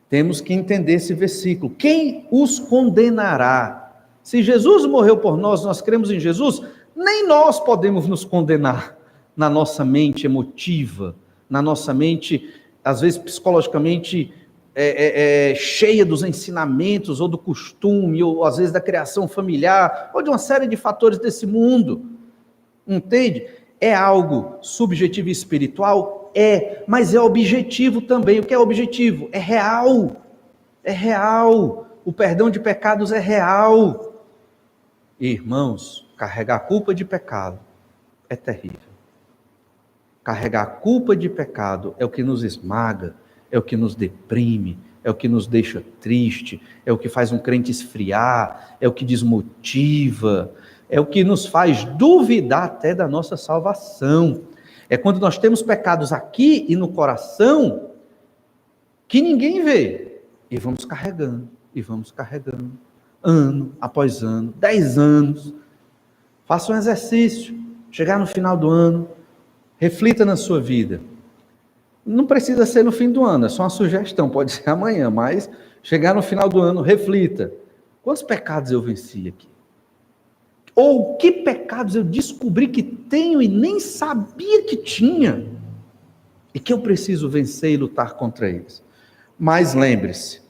Temos que entender esse versículo. Quem os condenará? Se Jesus morreu por nós, nós cremos em Jesus, nem nós podemos nos condenar na nossa mente emotiva, na nossa mente, às vezes psicologicamente cheia dos ensinamentos, ou do costume, ou às vezes da criação familiar, ou de uma série de fatores desse mundo. Entende? É algo subjetivo e espiritual? É, mas é objetivo também. O que é objetivo? É real. É real. O perdão de pecados é real. Irmãos, carregar a culpa de pecado é terrível. Carregar a culpa de pecado é o que nos esmaga, é o que nos deprime, é o que nos deixa triste, é o que faz um crente esfriar, é o que desmotiva, é o que nos faz duvidar até da nossa salvação. É quando nós temos pecados aqui e no coração que ninguém vê. E vamos carregando, ano após ano, 10 anos. Faça um exercício, chegar no final do ano, reflita na sua vida. Não precisa ser no fim do ano, é só uma sugestão, pode ser amanhã, mas chegar no final do ano, reflita. Quantos pecados eu venci aqui? Ou que pecados eu descobri que tenho e nem sabia que tinha, e que eu preciso vencer e lutar contra eles. Mas lembre-se,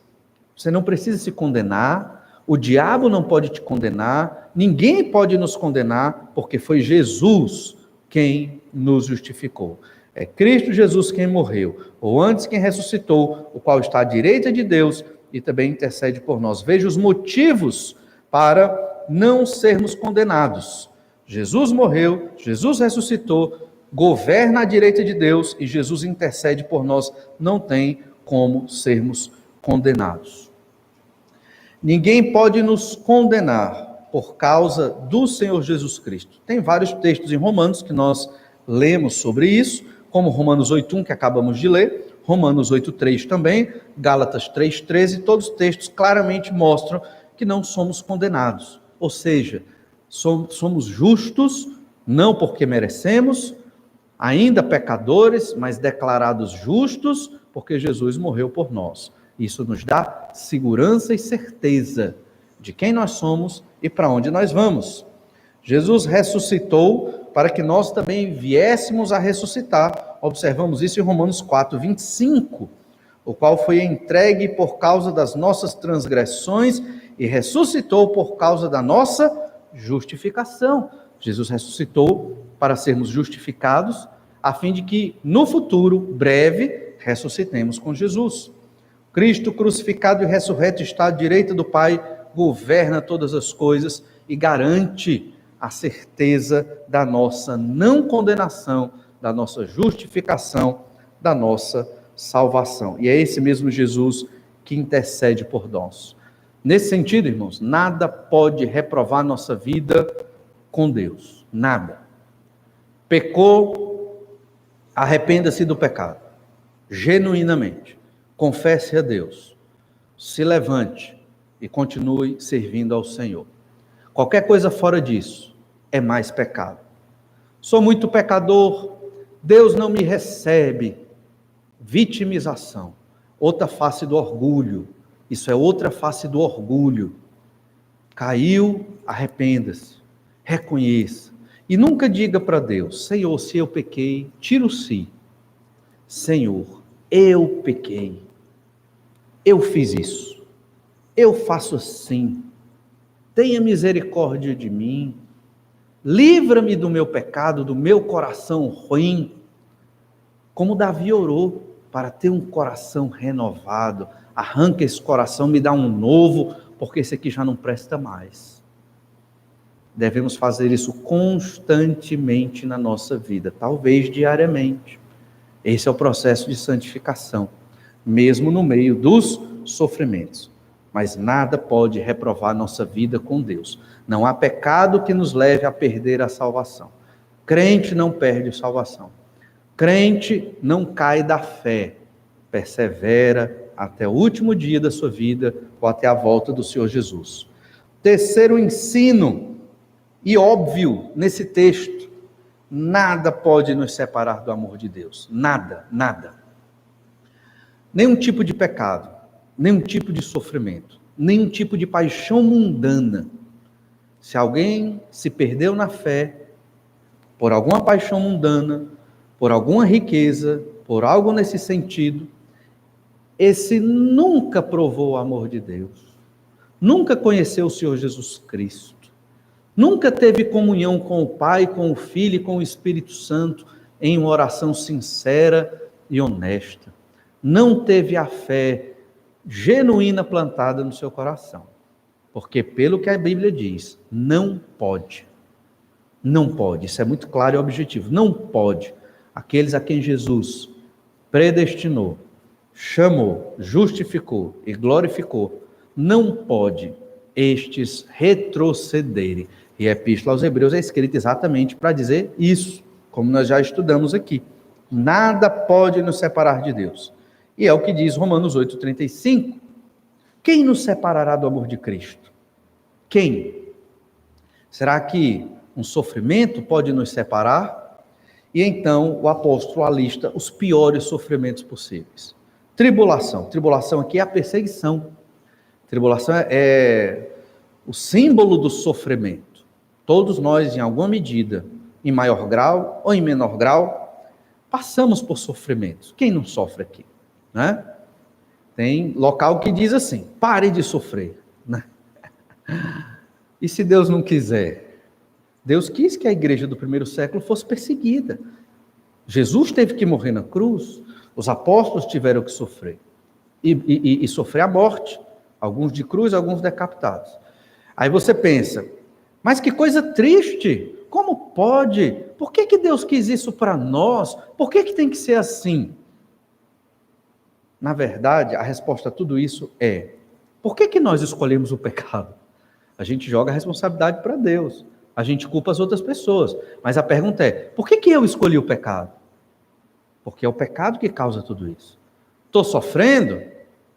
você não precisa se condenar, o diabo não pode te condenar, ninguém pode nos condenar, porque foi Jesus quem nos justificou. É Cristo Jesus quem morreu, ou antes quem ressuscitou, o qual está à direita de Deus e também intercede por nós. Veja os motivos para não sermos condenados. Jesus morreu, Jesus ressuscitou, governa à direita de Deus e Jesus intercede por nós. Não tem como sermos condenados. Ninguém pode nos condenar por causa do Senhor Jesus Cristo. Tem vários textos em Romanos que nós lemos sobre isso, como Romanos 8:1, que acabamos de ler, Romanos 8:3 também, Gálatas 3:13, todos os textos claramente mostram que não somos condenados. Ou seja, somos justos, não porque merecemos, ainda pecadores, mas declarados justos, porque Jesus morreu por nós. Isso nos dá segurança e certeza de quem nós somos e para onde nós vamos. Jesus ressuscitou para que nós também viéssemos a ressuscitar. Observamos isso em Romanos 4:25, o qual foi entregue por causa das nossas transgressões e ressuscitou por causa da nossa justificação. Jesus ressuscitou para sermos justificados, a fim de que, no futuro, breve, ressuscitemos com Jesus. Cristo crucificado e ressurreto está à direita do Pai, governa todas as coisas e garante a certeza da nossa não condenação, da nossa justificação, da nossa salvação. E é esse mesmo Jesus que intercede por nós. Nesse sentido, irmãos, nada pode reprovar nossa vida com Deus. Nada. Pecou, arrependa-se do pecado. Genuinamente. Confesse a Deus. Se levante e continue servindo ao Senhor. Qualquer coisa fora disso é mais pecado. Sou muito pecador, Deus não me recebe. Vitimização. Outra face do orgulho. Isso é outra face do orgulho. Caiu, arrependa-se. Reconheça. E nunca diga para Deus: Senhor, se eu pequei, tira o si. Senhor, eu pequei. Eu fiz isso. Eu faço assim. Tenha misericórdia de mim. Livra-me do meu pecado, do meu coração ruim. Como Davi orou para ter um coração renovado. Arranca esse coração, me dá um novo, porque esse aqui já não presta mais. Devemos fazer isso constantemente na nossa vida, talvez diariamente. Esse é o processo de santificação, mesmo no meio dos sofrimentos. Mas nada pode reprovar nossa vida com Deus. Não há pecado que nos leve a perder a salvação. Crente não perde salvação. Crente não cai da fé. Persevera até o último dia da sua vida ou até a volta do Senhor Jesus. Terceiro ensino, e óbvio nesse texto, nada pode nos separar do amor de Deus. Nada, nada. Nenhum tipo de pecado, nenhum tipo de sofrimento, nenhum tipo de paixão mundana. Se alguém se perdeu na fé, por alguma paixão mundana, por alguma riqueza, por algo nesse sentido, esse nunca provou o amor de Deus, nunca conheceu o Senhor Jesus Cristo, nunca teve comunhão com o Pai, com o Filho e com o Espírito Santo em uma oração sincera e honesta. Não teve a fé genuína plantada no seu coração. Porque pelo que a Bíblia diz, não pode. Não pode. Isso é muito claro e objetivo. Não pode. Aqueles a quem Jesus predestinou, chamou, justificou e glorificou, não pode estes retrocederem. E a Epístola aos Hebreus é escrita exatamente para dizer isso, como nós já estudamos aqui. Nada pode nos separar de Deus. E é o que diz Romanos 8,35. Quem nos separará do amor de Cristo? Quem? Será que um sofrimento pode nos separar? E então o apóstolo alista os piores sofrimentos possíveis. Tribulação. Tribulação aqui é a perseguição. Tribulação é o símbolo do sofrimento. Todos nós, em alguma medida, em maior grau ou em menor grau, passamos por sofrimentos. Quem não sofre aqui? Né? Tem local que diz assim: pare de sofrer. Né? E se Deus não quiser? Deus quis que a igreja do primeiro século fosse perseguida. Jesus teve que morrer na cruz, os apóstolos tiveram que sofrer. E sofrer a morte, alguns de cruz, alguns decapitados. Aí você pensa, mas que coisa triste, como pode? Por que Deus quis isso para nós? Por que tem que ser assim? Na verdade, a resposta a tudo isso é: por que nós escolhemos o pecado? A gente joga a responsabilidade para Deus, a gente culpa as outras pessoas, mas a pergunta é: por que eu escolhi o pecado? Porque é o pecado que causa tudo isso. Estou sofrendo?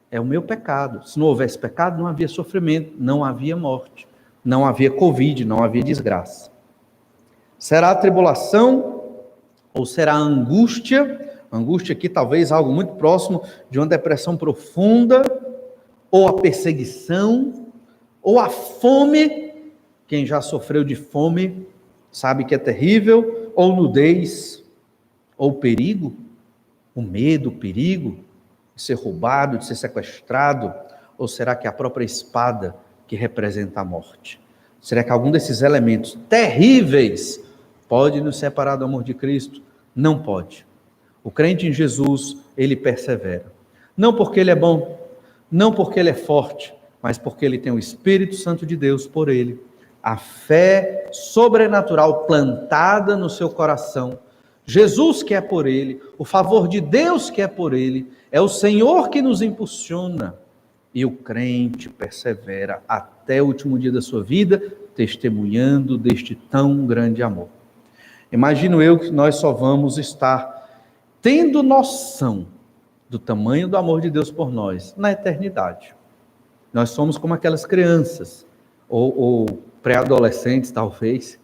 É o meu pecado. Se não houvesse pecado, não havia sofrimento, não havia morte, não havia Covid, não havia desgraça. Será a tribulação ou será a angústia? Angústia aqui talvez algo muito próximo de uma depressão profunda, ou a perseguição, ou a fome. Quem já sofreu de fome sabe que é terrível, ou nudez, ou perigo, o medo, o perigo de ser roubado, de ser sequestrado, ou será que é a própria espada que representa a morte? Será que algum desses elementos terríveis pode nos separar do amor de Cristo? Não pode. O crente em Jesus, ele persevera. Não porque ele é bom, não porque ele é forte, mas porque ele tem o Espírito Santo de Deus por ele. A fé sobrenatural plantada no seu coração. Jesus que é por ele, o favor de Deus que é por ele, é o Senhor que nos impulsiona. E o crente persevera até o último dia da sua vida, testemunhando deste tão grande amor. Imagino eu que nós só vamos estar tendo noção do tamanho do amor de Deus por nós na eternidade. Nós somos como aquelas crianças, ou pré-adolescentes talvez,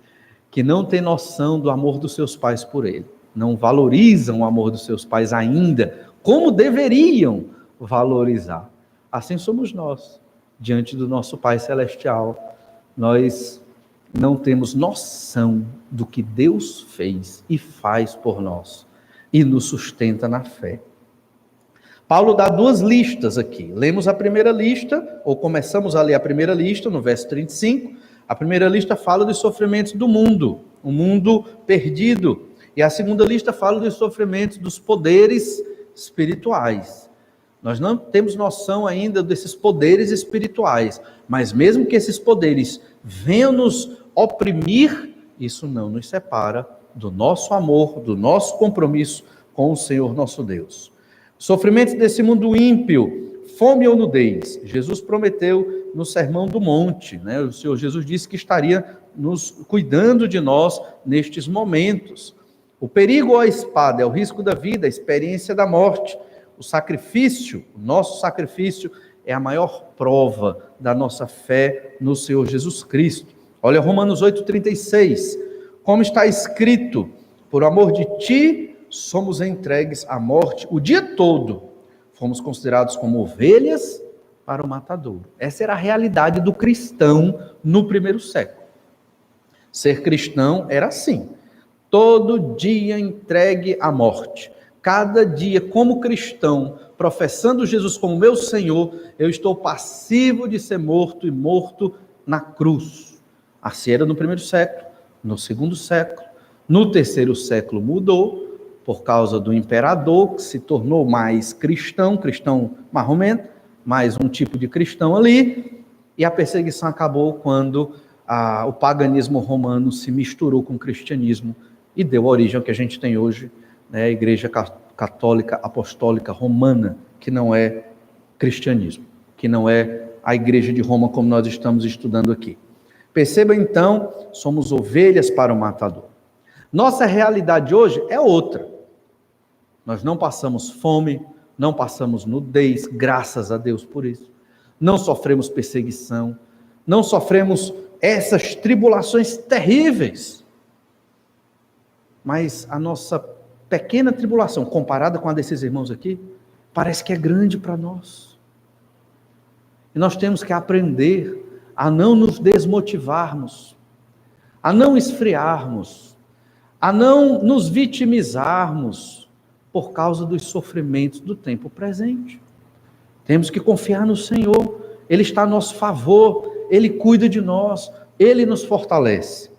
que não têm noção do amor dos seus pais por ele. Não valorizam o amor dos seus pais ainda, como deveriam valorizar. Assim somos nós, diante do nosso Pai Celestial. Nós não temos noção do que Deus fez e faz por nós, e nos sustenta na fé. Paulo dá duas listas aqui. Lemos a primeira lista, ou começamos a ler a primeira lista, no verso 35. A primeira lista fala dos sofrimentos do mundo, o mundo perdido. E a segunda lista fala dos sofrimentos dos poderes espirituais. Nós não temos noção ainda desses poderes espirituais, mas mesmo que esses poderes venham nos oprimir, isso não nos separa do nosso amor, do nosso compromisso com o Senhor nosso Deus. Sofrimentos desse mundo ímpio, fome ou nudez. Jesus prometeu no Sermão do Monte, né? O Senhor Jesus disse que estaria nos cuidando de nós nestes momentos. O perigo ou a espada é o risco da vida, a experiência da morte. O sacrifício, o nosso sacrifício, é a maior prova da nossa fé no Senhor Jesus Cristo. Olha Romanos 8,36. Como está escrito, por amor de ti, somos entregues à morte o dia todo. Fomos considerados como ovelhas para o matadouro. Essa era a realidade do cristão no primeiro século. Ser cristão era assim. Todo dia entregue à morte. Cada dia, como cristão, professando Jesus como meu Senhor, eu estou passivo de ser morto e morto na cruz. Assim era no primeiro século, no segundo século. No terceiro século mudou, por causa do imperador, que se tornou mais cristão marromeno, mais um tipo de cristão ali, e a perseguição acabou quando o paganismo romano se misturou com o cristianismo e deu origem ao que a gente tem hoje, né, a Igreja Católica Apostólica Romana, que não é cristianismo, que não é a Igreja de Roma como nós estamos estudando aqui. Perceba então, somos ovelhas para o matador. Nossa realidade hoje é outra. Nós não passamos fome, não passamos nudez, graças a Deus por isso. Não sofremos perseguição, não sofremos essas tribulações terríveis. Mas a nossa pequena tribulação, comparada com a desses irmãos aqui, parece que é grande para nós. E nós temos que aprender a não nos desmotivarmos, a não esfriarmos, a não nos vitimizarmos por causa dos sofrimentos do tempo presente. Temos que confiar no Senhor, Ele está a nosso favor, Ele cuida de nós, Ele nos fortalece.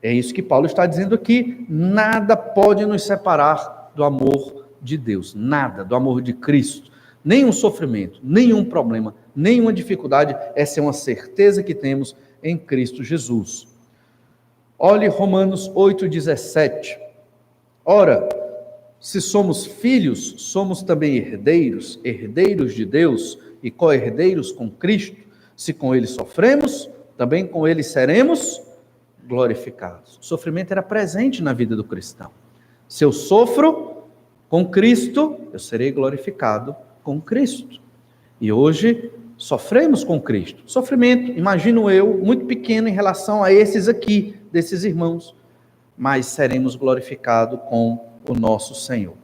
É isso que Paulo está dizendo aqui, nada pode nos separar do amor de Deus, nada, do amor de Cristo, nenhum sofrimento, nenhum problema, nenhuma dificuldade, essa é uma certeza que temos em Cristo Jesus. Olhe Romanos 8,17. Ora, se somos filhos, somos também herdeiros, herdeiros de Deus e co-herdeiros com Cristo. Se com Ele sofremos, também com Ele seremos glorificados. O sofrimento era presente na vida do cristão. Se eu sofro com Cristo, eu serei glorificado com Cristo. E hoje sofremos com Cristo. Sofrimento, imagino eu, muito pequeno em relação a esses aqui, desses irmãos, mas seremos glorificados com o nosso Senhor.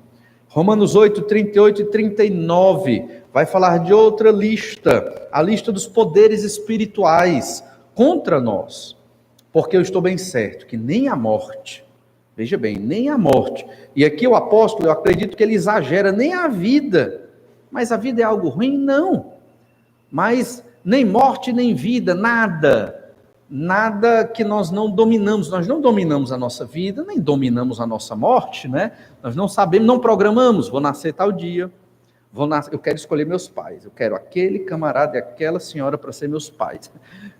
Romanos 8, 38 e 39 vai falar de outra lista, a lista dos poderes espirituais contra nós, porque eu estou bem certo que nem a morte, veja bem, nem a morte, e aqui o apóstolo, eu acredito que ele exagera, nem a vida, mas a vida é algo ruim? Não, mas nem morte nem vida, nada, nada que nós não dominamos a nossa vida, nem dominamos a nossa morte, né? Nós não sabemos, não programamos, vou nascer tal dia, eu quero escolher meus pais, eu quero aquele camarada e aquela senhora para ser meus pais.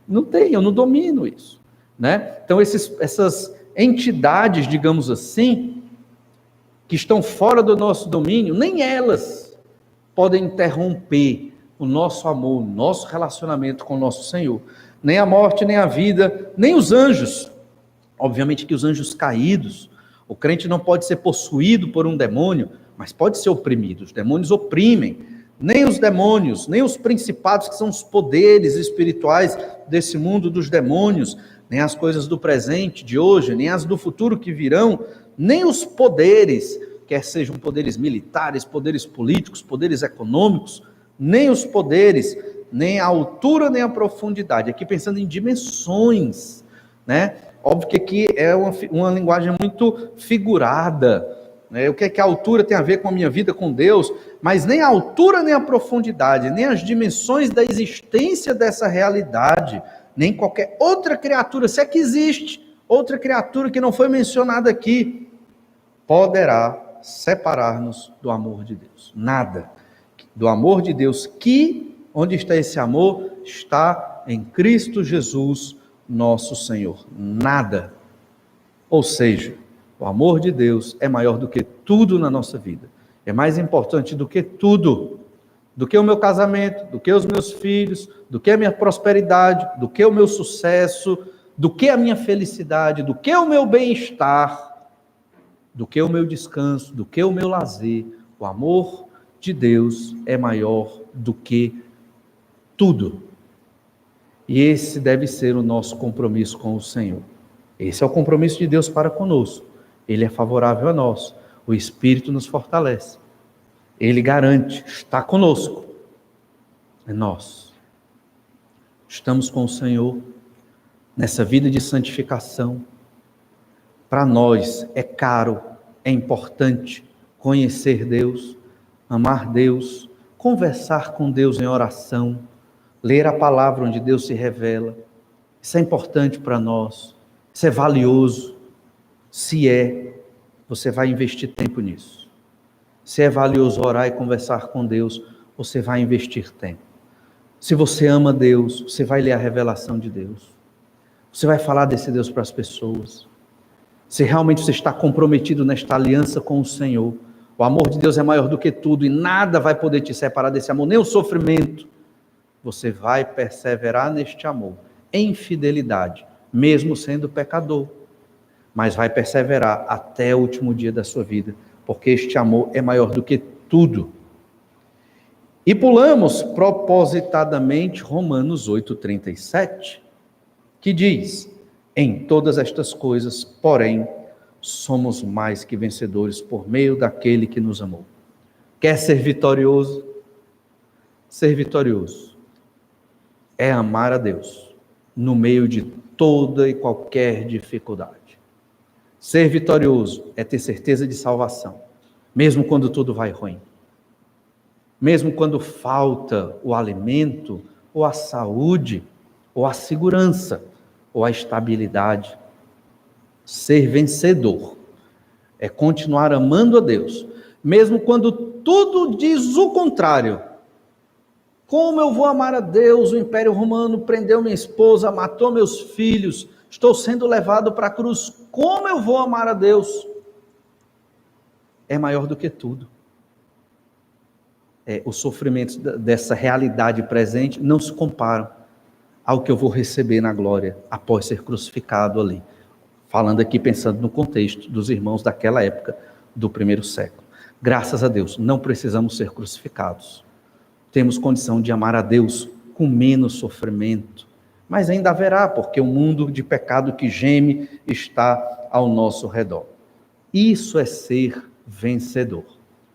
Não tem, eu não domino isso, né? Então essas entidades, digamos assim, que estão fora do nosso domínio, nem elas podem interromper o nosso amor, o nosso relacionamento com o nosso Senhor. Nem a morte, nem a vida, nem os anjos. Obviamente que os anjos caídos, o crente não pode ser possuído por um demônio, mas pode ser oprimido. Os demônios oprimem. Nem os demônios, nem os principados, que são os poderes espirituais desse mundo dos demônios, nem as coisas do presente, de hoje, nem as do futuro que virão, nem os poderes, quer sejam poderes militares, poderes políticos, poderes econômicos, nem os poderes, nem a altura, nem a profundidade. Aqui pensando em dimensões, né? Óbvio que aqui é uma linguagem muito figurada, né? O que é que a altura tem a ver com a minha vida com Deus? Mas nem a altura, nem a profundidade, nem as dimensões da existência dessa realidade, nem qualquer outra criatura, se é que existe outra criatura que não foi mencionada aqui, poderá separar-nos do amor de Deus. Nada. Do amor de Deus, que, onde está esse amor? Está em Cristo Jesus, nosso Senhor. Nada. Ou seja, o amor de Deus é maior do que tudo na nossa vida. É mais importante do que tudo. Do que o meu casamento, do que os meus filhos, do que a minha prosperidade, do que o meu sucesso, do que a minha felicidade, do que o meu bem-estar, do que o meu descanso, do que o meu lazer. O amor de Deus é maior do que tudo. E esse deve ser o nosso compromisso com o Senhor. Esse é o compromisso de Deus para conosco. Ele é favorável a nós. O Espírito nos fortalece. Ele garante, está conosco. É nós. Estamos com o Senhor nessa vida de santificação. Para nós é caro, é importante conhecer Deus, amar Deus, conversar com Deus em oração, ler a palavra onde Deus se revela. Isso é importante para nós, isso é valioso. Se você vai investir tempo nisso. Se é valioso orar e conversar com Deus, você vai investir tempo. Se você ama Deus, você vai ler a revelação de Deus. Você vai falar desse Deus para as pessoas. Se realmente você está comprometido nesta aliança com o Senhor, o amor de Deus é maior do que tudo e nada vai poder te separar desse amor, nem o sofrimento. Você vai perseverar neste amor, em fidelidade, mesmo sendo pecador. Mas vai perseverar até o último dia da sua vida, porque este amor é maior do que tudo. E pulamos propositadamente Romanos 8,37, que diz: em todas estas coisas, porém, somos mais que vencedores por meio daquele que nos amou. Quer ser vitorioso? Ser vitorioso é amar a Deus no meio de toda e qualquer dificuldade. Ser vitorioso é ter certeza de salvação, mesmo quando tudo vai ruim. Mesmo quando falta o alimento, ou a saúde, ou a segurança, ou a estabilidade. Ser vencedor é continuar amando a Deus, mesmo quando tudo diz o contrário. Como eu vou amar a Deus? O Império Romano prendeu minha esposa, matou meus filhos, estou sendo levado para a cruz. Como eu vou amar a Deus? É maior do que tudo. Os sofrimentos dessa realidade presente não se comparam ao que eu vou receber na glória após ser crucificado ali. Falando aqui, pensando no contexto dos irmãos daquela época, do primeiro século. Graças a Deus, não precisamos ser crucificados. Temos condição de amar a Deus com menos sofrimento. Mas ainda haverá, porque o mundo de pecado que geme está ao nosso redor. Isso é ser vencedor.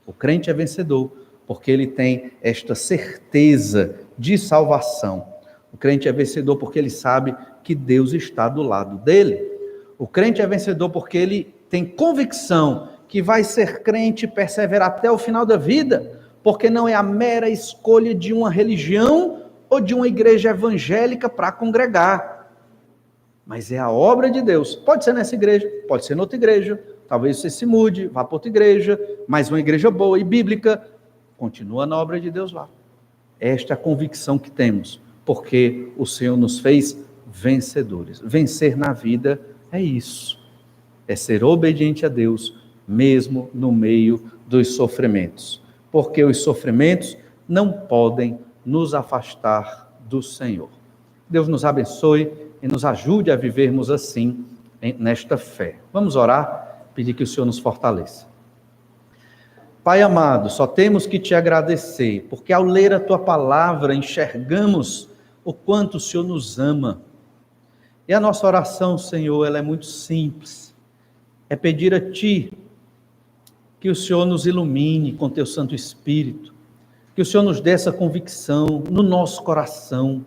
O crente é vencedor, porque ele tem esta certeza de salvação. O crente é vencedor porque ele sabe que Deus está do lado dele. O crente é vencedor porque ele tem convicção que vai ser crente e perseverar até o final da vida, porque não é a mera escolha de uma religião ou de uma igreja evangélica para congregar. mas é a obra de Deus. Pode ser nessa igreja, pode ser noutra igreja, talvez você se mude, vá para outra igreja, mas uma igreja boa e bíblica, continua na obra de Deus lá. Esta é a convicção que temos, porque o Senhor nos fez vencedores. Vencer na vida é isso, é ser obediente a Deus, mesmo no meio dos sofrimentos, porque os sofrimentos não podem nos afastar do Senhor. Deus nos abençoe e nos ajude a vivermos assim, nesta fé. Vamos orar, pedir que o Senhor nos fortaleça. Pai amado, só temos que te agradecer, porque ao ler a tua palavra, enxergamos o quanto o Senhor nos ama. E a nossa oração, Senhor, ela é muito simples. É pedir a ti que o Senhor nos ilumine com teu Santo Espírito, que o Senhor nos dê essa convicção no nosso coração,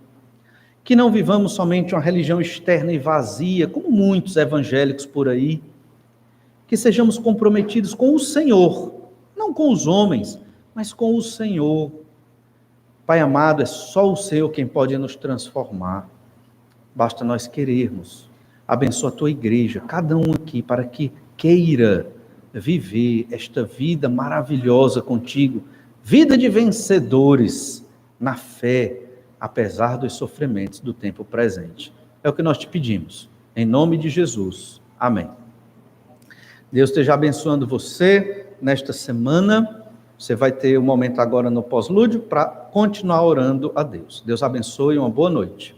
que não vivamos somente uma religião externa e vazia, como muitos evangélicos por aí, que sejamos comprometidos com o Senhor, não com os homens, mas com o Senhor. Pai amado, é só o Senhor quem pode nos transformar, basta nós querermos. Abençoa a tua igreja, cada um aqui, para que queira viver esta vida maravilhosa contigo, vida de vencedores na fé, apesar dos sofrimentos do tempo presente. É o que nós te pedimos, em nome de Jesus. Amém. Deus esteja abençoando você nesta semana. Você vai ter um momento agora no pós-lúdio para continuar orando a Deus. Deus abençoe e uma boa noite.